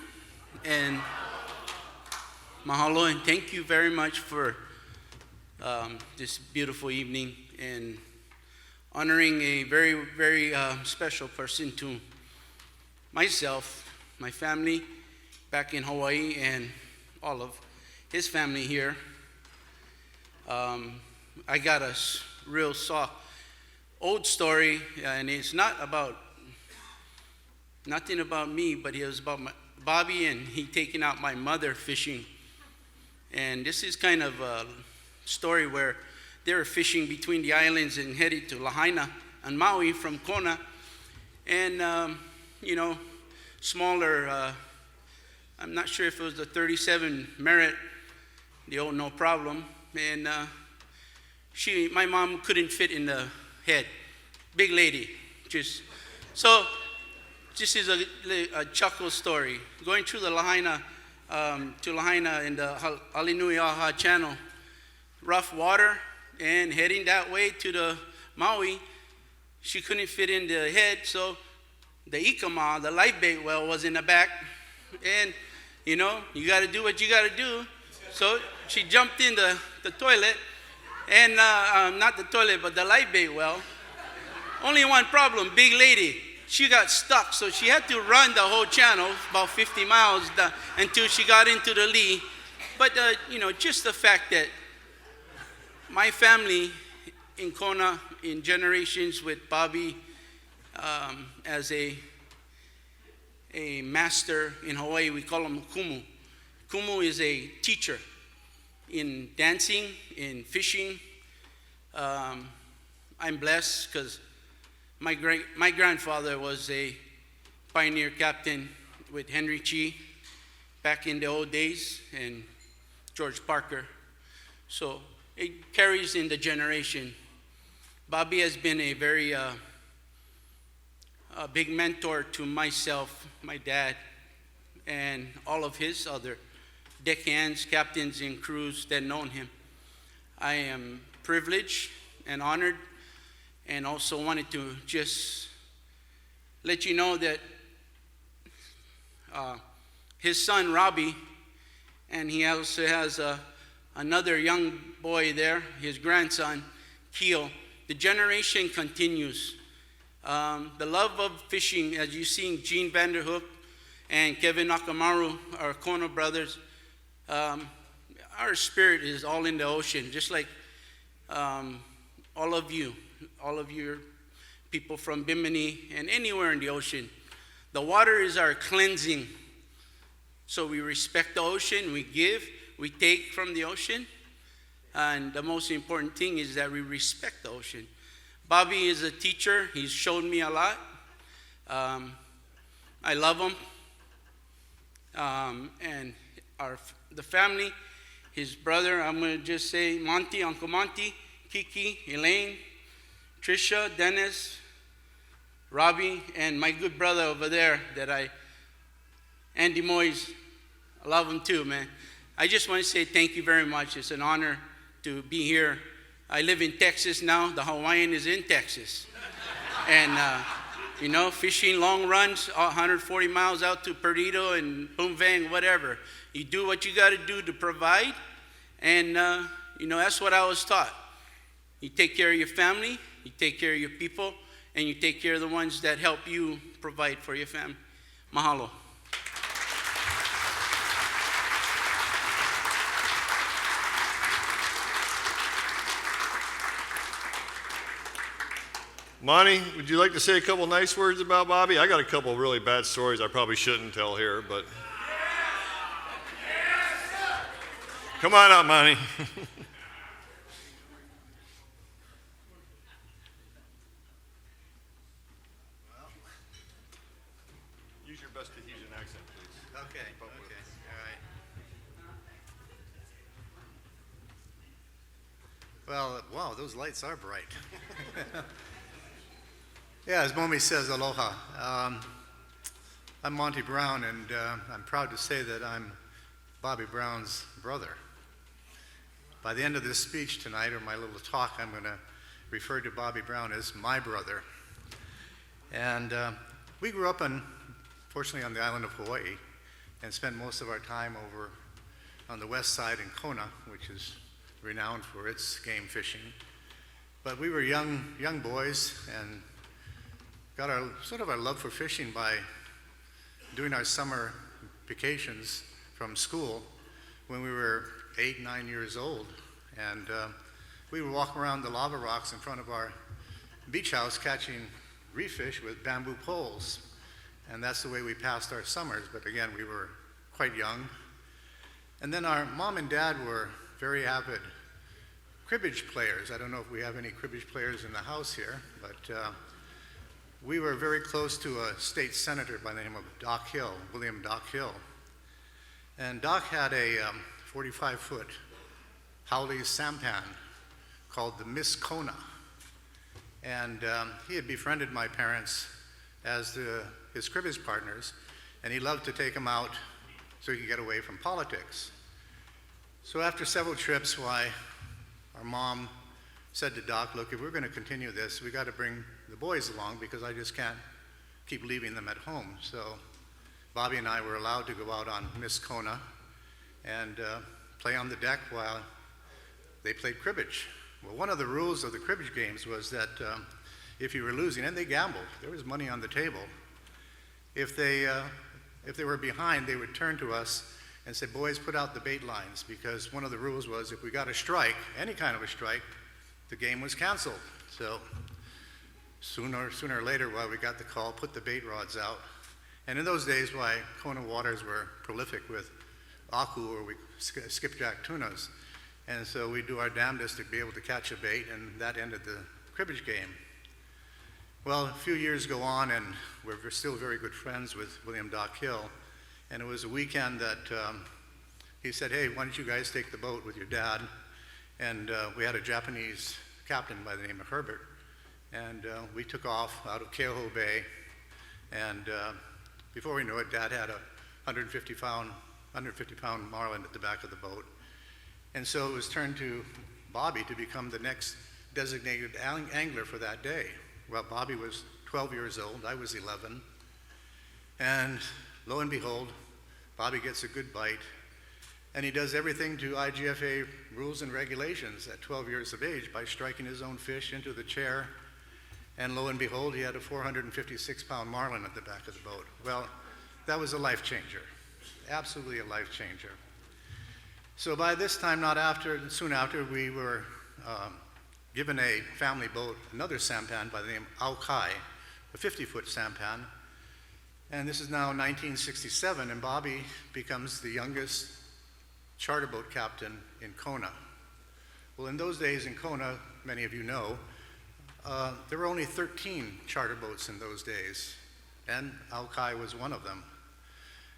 and mahalo, and thank you very much for this beautiful evening and honoring a very, very special person to myself, my family back in Hawaii, and all of his family here. I got a real old story, and it's nothing about me, but it was about Bobby and he taking out my mother fishing. And this is kind of a story where they were fishing between the islands and headed to Lahaina on Maui from Kona. And, you know, smaller, I'm not sure if it was the 37 Merit, the old No Problem. And my mom couldn't fit in the head. Big lady, so this is a chuckle story. Going through the Lahaina, to Lahaina in the Alinuiaha Channel, rough water, and heading that way to the Maui, she couldn't fit in the head, so the Ikama, the life bait well, was in the back, and you know, you got to do what you got to do. So she jumped in the toilet, and not the toilet, but the life bait well. Only one problem, big lady. She got stuck, so she had to run the whole channel, about 50 miles, until she got into the lee. But, you know, just the fact that my family in Kona, in generations with Bobby as a master in Hawaii, we call him Kumu. Kumu is a teacher in dancing, in fishing. I'm blessed because my grandfather was a pioneer captain with Henry Chi back in the old days, and George Parker. So it carries in the generation. Bobby has been a very a big mentor to myself, my dad, and all of his other deckhands, captains, and crews that known him. I am privileged and honored, and also wanted to just let you know that his son Robbie, and he also has another young boy there, his grandson Keel. The generation continues. The love of fishing, as you've seen Gene Vanderhook and Kevin Nakamaru, our Kona brothers, our spirit is all in the ocean, just like all of your people from Bimini and anywhere in the ocean. The water is our cleansing. So we respect the ocean, we give, we take from the ocean. And the most important thing is that we respect the ocean. Bobby is a teacher. He's shown me a lot. I love him. And the family, his brother, I'm going to just say Monty, Uncle Monty, Kiki, Elaine, Trisha, Dennis, Robbie, and my good brother over there Andy Moyes. I love him too, man. I just want to say thank you very much. It's an honor to be here. I live in Texas now. The Hawaiian is in Texas. And, fishing long runs, 140 miles out to Perdido and Boomvang, whatever. You do what you got to do to provide. And, that's what I was taught. You take care of your family, you take care of your people, and you take care of the ones that help you provide for your family. Mahalo. Monty, would you like to say a couple nice words about Bobby? I got a couple really bad stories I probably shouldn't tell here, but come on up, Monty. Use your best Tahitian accent, please. Okay, all right. Well, wow, those lights are bright. Yeah, as Momi says, aloha. I'm Monty Brown, and I'm proud to say that I'm Bobby Brown's brother. By the end of this speech tonight, or my little talk, I'm going to refer to Bobby Brown as my brother. And we grew up, fortunately, on the island of Hawaii, and spent most of our time over on the west side in Kona, which is renowned for its game fishing. But we were young boys, and got our love for fishing by doing our summer vacations from school when we were 8, 9 years old. And we would walk around the lava rocks in front of our beach house catching reef fish with bamboo poles. And that's the way we passed our summers. But again, we were quite young. And then our mom and dad were very avid cribbage players. I don't know if we have any cribbage players in the house here, but we were very close to a state senator by the name of Doc Hill, William Doc Hill. And Doc had a 45-foot Howley sampan called the Miss Kona. And he had befriended my parents as his cribbage partners, and he loved to take them out so he could get away from politics. So after several trips, our mom said to Doc, look, if we're going to continue this, we got to bring the boys along because I just can't keep leaving them at home. So Bobby and I were allowed to go out on Miss Kona and play on the deck while they played cribbage. Well, one of the rules of the cribbage games was that if you were losing, and they gambled, there was money on the table. If they were behind, they would turn to us and say, boys, put out the bait lines, because one of the rules was if we got a strike, any kind of a strike, the game was canceled. So sooner or later, we got the call, put the bait rods out. And in those days, Kona waters were prolific with aku, or skipjack tunas. And so we do our damnedest to be able to catch a bait, and that ended the cribbage game. Well, a few years go on, and we're still very good friends with William Doc Hill. And it was a weekend that he said, hey, why don't you guys take the boat with your dad? And we had a Japanese captain by the name of Herbert. And we took off out of Keoho Bay. And before we knew it, Dad had a 150-pound marlin at the back of the boat. And so it was turned to Bobby to become the next designated angler for that day. Well, Bobby was 12 years old, I was 11. And lo and behold, Bobby gets a good bite. And he does everything to IGFA rules and regulations at 12 years of age by striking his own fish into the chair And lo and behold, he had a 456-pound marlin at the back of the boat. Well, that was a life changer, absolutely a life changer. So by this time, soon after, we were given a family boat, another sampan by the name Au Kai, a 50-foot sampan. And this is now 1967, and Bobby becomes the youngest charter boat captain in Kona. Well, in those days in Kona, many of you know, there were only 13 charter boats in those days, and Au Kai was one of them.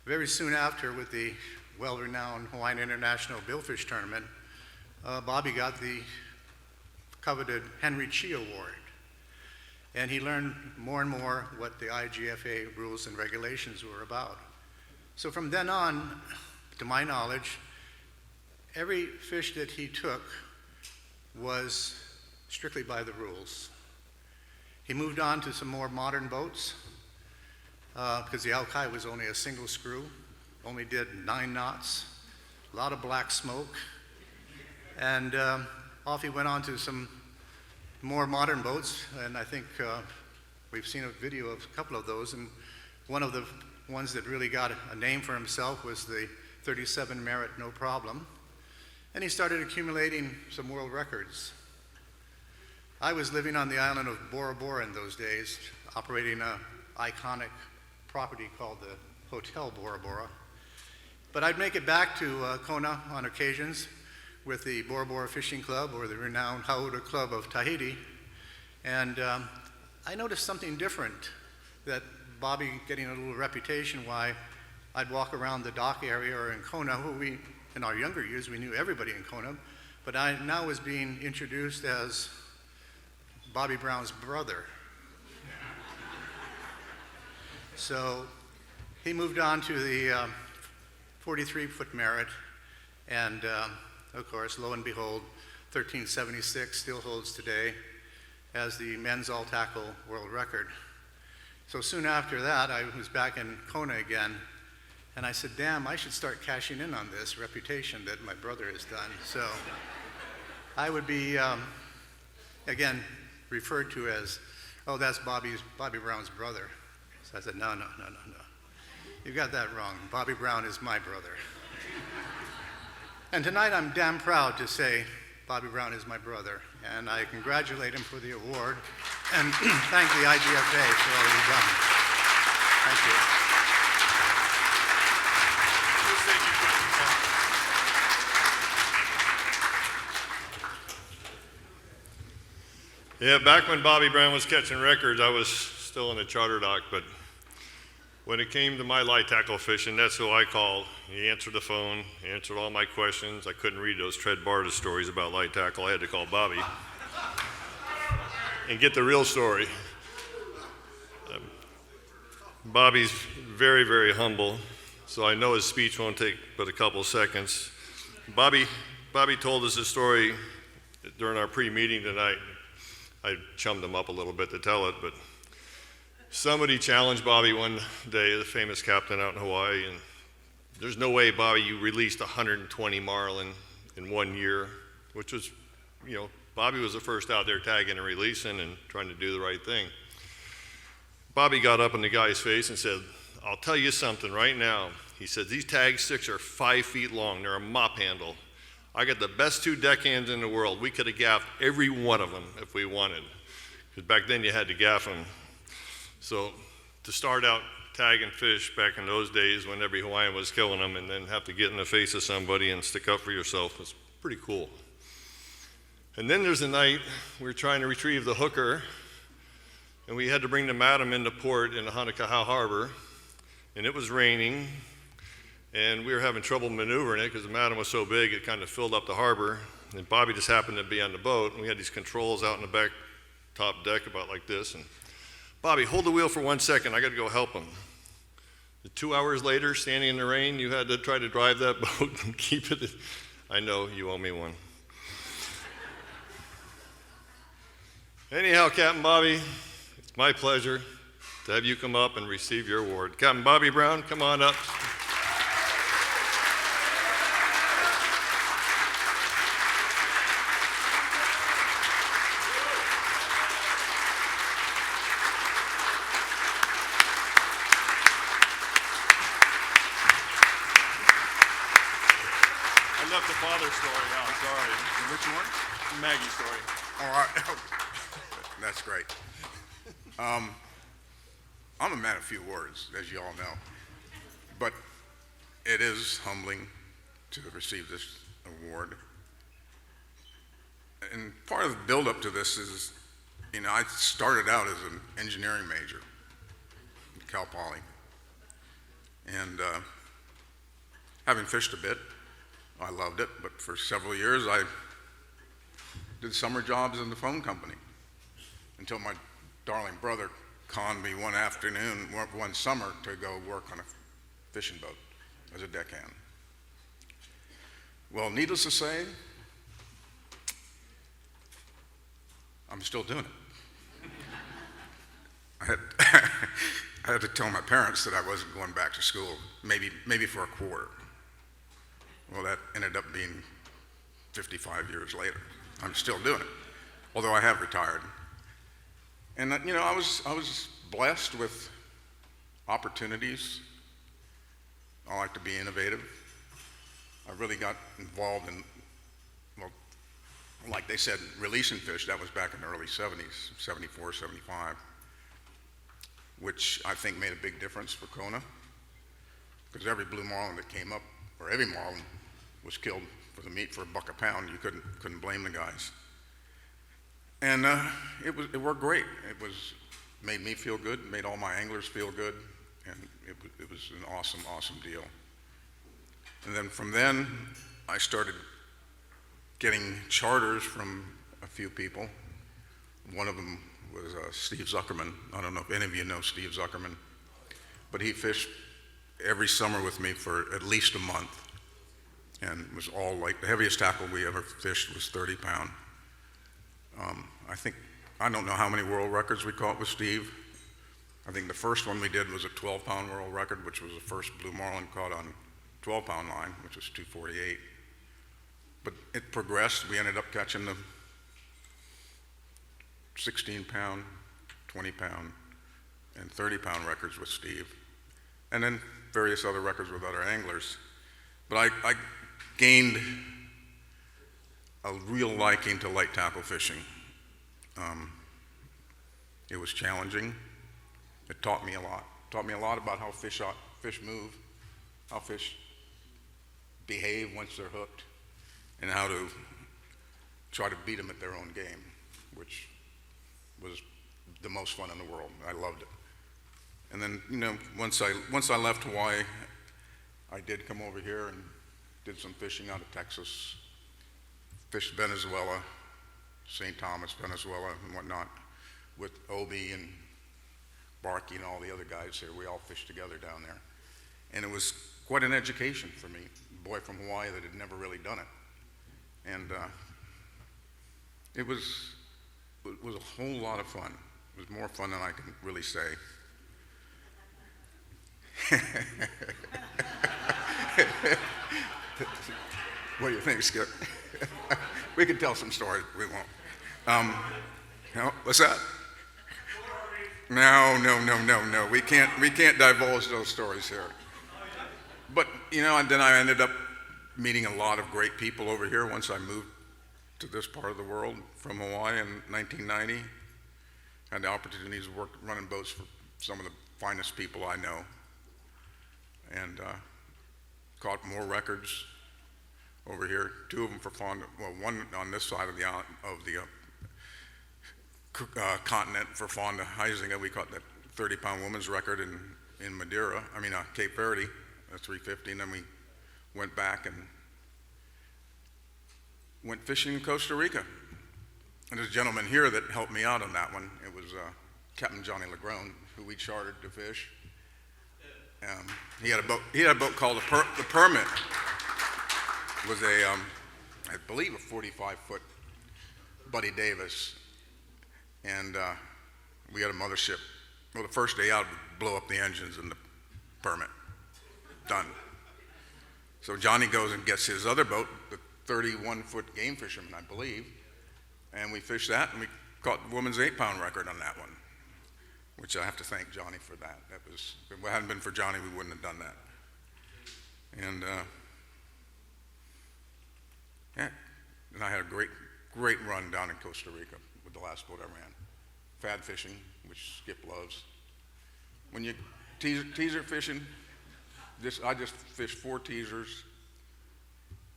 Very soon after, with the well-renowned Hawaiian International Billfish Tournament, Bobby got the coveted Henry Chi Award. And he learned more and more what the IGFA rules and regulations were about. So from then on, to my knowledge, every fish that he took was strictly by the rules. He moved on to some more modern boats because the Au Kai was only a single screw, only did 9 knots, a lot of black smoke, and off he went on to some more modern boats, and I think we've seen a video of a couple of those, and one of the ones that really got a name for himself was the 37 Merit No Problem, and he started accumulating some world records. I was living on the island of Bora Bora in those days, operating an iconic property called the Hotel Bora Bora, but I'd make it back to Kona on occasions with the Bora Bora Fishing Club or the renowned Hau'ula Club of Tahiti. And I noticed something different, that Bobby getting a little reputation why I'd walk around the dock area or in Kona, who in our younger years, we knew everybody in Kona, but I now was being introduced as Bobby Brown's brother. So he moved on to the 43-foot Merit, and of course, lo and behold, 1376 still holds today as the men's all-tackle world record. So soon after that, I was back in Kona again, and I said, damn, I should start cashing in on this reputation that my brother has done. So I would be, again, referred to as, oh, that's Bobby Brown's brother. So I said, no. You got that wrong. Bobby Brown is my brother. And tonight I'm damn proud to say Bobby Brown is my brother, and I congratulate him for the award and thank the IGFA for all he's done. Thank you. Yeah, back when Bobby Brown was catching records, I was still in the charter dock, but when it came to my light tackle fishing, that's who I called. He answered the phone, he answered all my questions. I couldn't read those Tread Barta stories about light tackle. I had to call Bobby and get the real story. Bobby's very, very humble, so I know his speech won't take but a couple seconds. Bobby told us a story during our pre-meeting tonight. I chummed him up a little bit to tell it, but somebody challenged Bobby one day, the famous captain out in Hawaii, and there's no way, Bobby, you released 120 marlin in 1 year, which was, Bobby was the first out there tagging and releasing and trying to do the right thing. Bobby got up in the guy's face and said, I'll tell you something right now. He said, these tag sticks are 5 feet long. They're a mop handle. I got the best 2 deckhands in the world. We could have gaffed every one of them if we wanted, because back then you had to gaff them. So to start out tagging fish back in those days when every Hawaiian was killing them and then have to get in the face of somebody and stick up for yourself was pretty cool. And then there's a night we were trying to retrieve the hooker, and we had to bring the madam into port in the Hanakahau Harbor, and it was raining, and we were having trouble maneuvering it because the madam was so big it kind of filled up the harbor, and Bobby just happened to be on the boat, and we had these controls out in the back top deck about like this, and Bobby, hold the wheel for 1 second, I got to go help him. 2 hours later, standing in the rain, you had to try to drive that boat and keep it. I know, you owe me one. Anyhow, Captain Bobby, it's my pleasure to have you come up and receive your award. Captain Bobby Brown, come on up. I left the father story out, sorry. Which one? Maggie's story. All right. That's great. I'm a man of few words, as you all know. But it is humbling to receive this award. And part of the build-up to this is, I started out as an engineering major at Cal Poly. And having fished a bit, I loved it, but for several years I did summer jobs in the phone company until my darling brother conned me one afternoon, one summer, to go work on a fishing boat as a deckhand. Well, needless to say, I'm still doing it. I had to tell my parents that I wasn't going back to school, maybe for a quarter. Well, that ended up being 55 years later. I'm still doing it, although I have retired. And I was blessed with opportunities. I like to be innovative. I really got involved in, well, like they said, releasing fish. That was back in the early 70s, 74, 75, which I think made a big difference for Kona, because every blue marlin that came up, or every marlin, was killed for the meat for $1 a pound. You couldn't blame the guys. And it worked great. Made me feel good, made all my anglers feel good, and it was an awesome, awesome deal. And then from then, I started getting charters from a few people. One of them was Steve Zuckerman. I don't know if any of you know Steve Zuckerman, but he fished every summer with me for at least a month. And it was all like, the heaviest tackle we ever fished was 30 pound. I don't know how many world records we caught with Steve. I think the first one we did was a 12-pound world record, which was the first blue marlin caught on 12-pound line, which was 248. But it progressed. We ended up catching the 16-pound, 20-pound, and 30-pound records with Steve, and then various other records with other anglers. But I gained a real liking to light tackle fishing. It was challenging. It taught me a lot. Taught me a lot about how fish move, how fish behave once they're hooked, and how to try to beat them at their own game, which was the most fun in the world. I loved it. And then, once I left Hawaii, I did come over here and did some fishing out of Texas, fished Venezuela, St. Thomas, Venezuela, and whatnot, with Obi and Barkey and all the other guys here. We all fished together down there. And it was quite an education for me, a boy from Hawaii that had never really done it. And it was a whole lot of fun. It was more fun than I can really say. What do you think, Skip? We could tell some stories, but we won't. No, what's that? No. We can't divulge those stories here. But and then I ended up meeting a lot of great people over here once I moved to this part of the world from Hawaii in 1990. Had the opportunities to work running boats for some of the finest people I know, and caught more records over here. Two of them for Fonda. Well, one on this side of the island, of the continent for Fonda Heisinger. We caught that 30-pound women's record in Madeira. Cape Verde, a 350, and then we went back and went fishing in Costa Rica. And there's a gentleman here that helped me out on that one. It was Captain Johnny Legrone, who we chartered to fish. He had a boat called the Permit. It was I believe a 45-foot Buddy Davis. And we had a mothership. Well, the first day out, we blow up the engines in the Permit. Done. So Johnny goes and gets his other boat, the 31-foot game fisherman, I believe, and we fished that, and we caught the women's 8-pound record on that one, which I have to thank Johnny for that. If it hadn't been for Johnny, we wouldn't have done that. And I had a great run down in Costa Rica with the last boat I ran. Fad fishing, which Skip loves. When you teaser fishing, I just fished 4 teasers,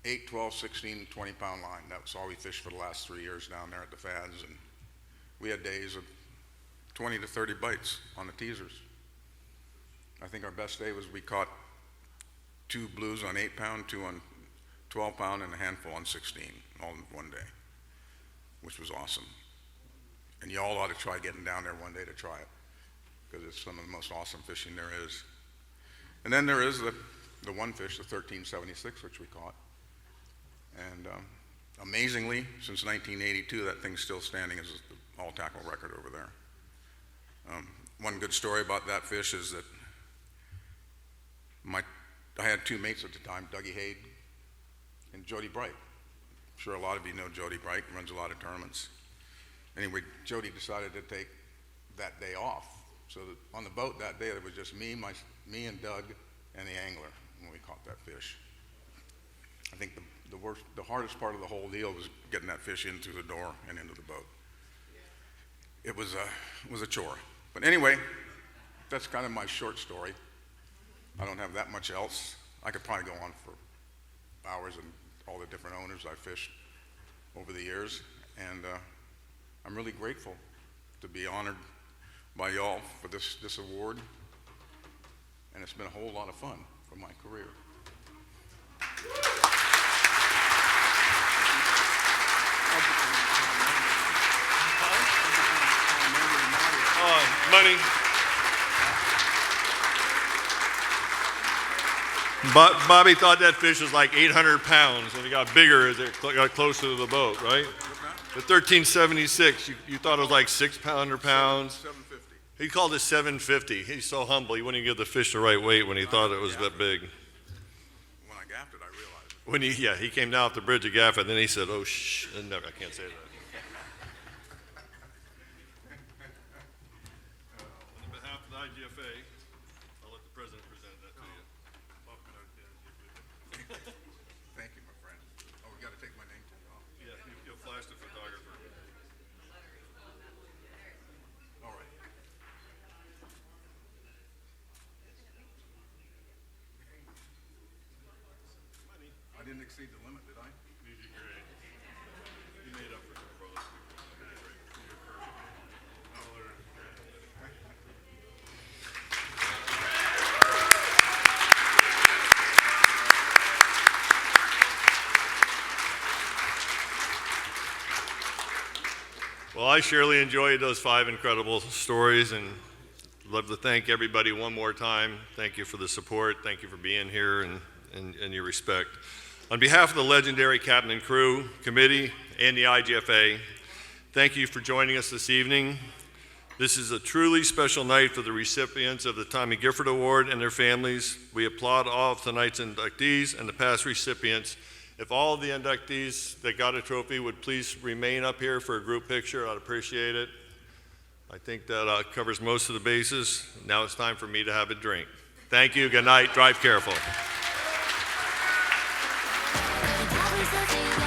8, 12, 16, 20-pound line. That's all we fished for the last 3 years down there at the Fads, and we had days of 20 to 30 bites on the teasers. I think our best day was we caught 2 blues on 8-pound, 2 on 12-pound, and a handful on 16, all in one day, which was awesome. And you all ought to try getting down there one day to try it, because it's some of the most awesome fishing there is. And then there is the one fish, the 1376, which we caught. And amazingly, since 1982, that thing's still standing as the all-tackle record over there. One good story about that fish is that I had 2 mates at the time, Dougie Haid and Jody Bright. I'm sure a lot of you know Jody Bright, runs a lot of tournaments. Anyway, Jody decided to take that day off. So that on the boat that day, there was just me and Doug and the angler when we caught that fish. I think the hardest part of the whole deal was getting that fish in through the door and into the boat. It was a chore. But anyway, that's kind of my short story. I don't have that much else. I could probably go on for hours and all the different owners I fished over the years. And I'm really grateful to be honored by y'all for this award. And it's been a whole lot of fun for my career. Money. Bobby thought that fish was like 800 pounds, and it got bigger as it got closer to the boat, right? The 1376, you thought it was like 600 pounds. 750. He called it 750. He's so humble, he wouldn't give the fish the right weight when he thought it was that big. When I gaffed it, I realized it. He came down off the bridge of Gifford, and then he said, "Oh, shh, never, I can't say that." On behalf of the IGFA, I'll let the president present that to you. Thank you, my friend. Oh, we got to take my name tag off. Yeah, you'll flash the photographer. All right. I didn't exceed the limit, did I? You did great. You made up for it, brother. Well, I surely enjoyed those 5 incredible stories, and love to thank everybody one more time. Thank you for the support. Thank you for being here and your respect. On behalf of the legendary captain and crew, committee, and the IGFA, thank you for joining us this evening. This is a truly special night for the recipients of the Tommy Gifford Award and their families. We applaud all of tonight's inductees and the past recipients. If all of the inductees that got a trophy would please remain up here for a group picture, I'd appreciate it. I think that covers most of the bases. Now it's time for me to have a drink. Thank you, good night, drive careful. Happy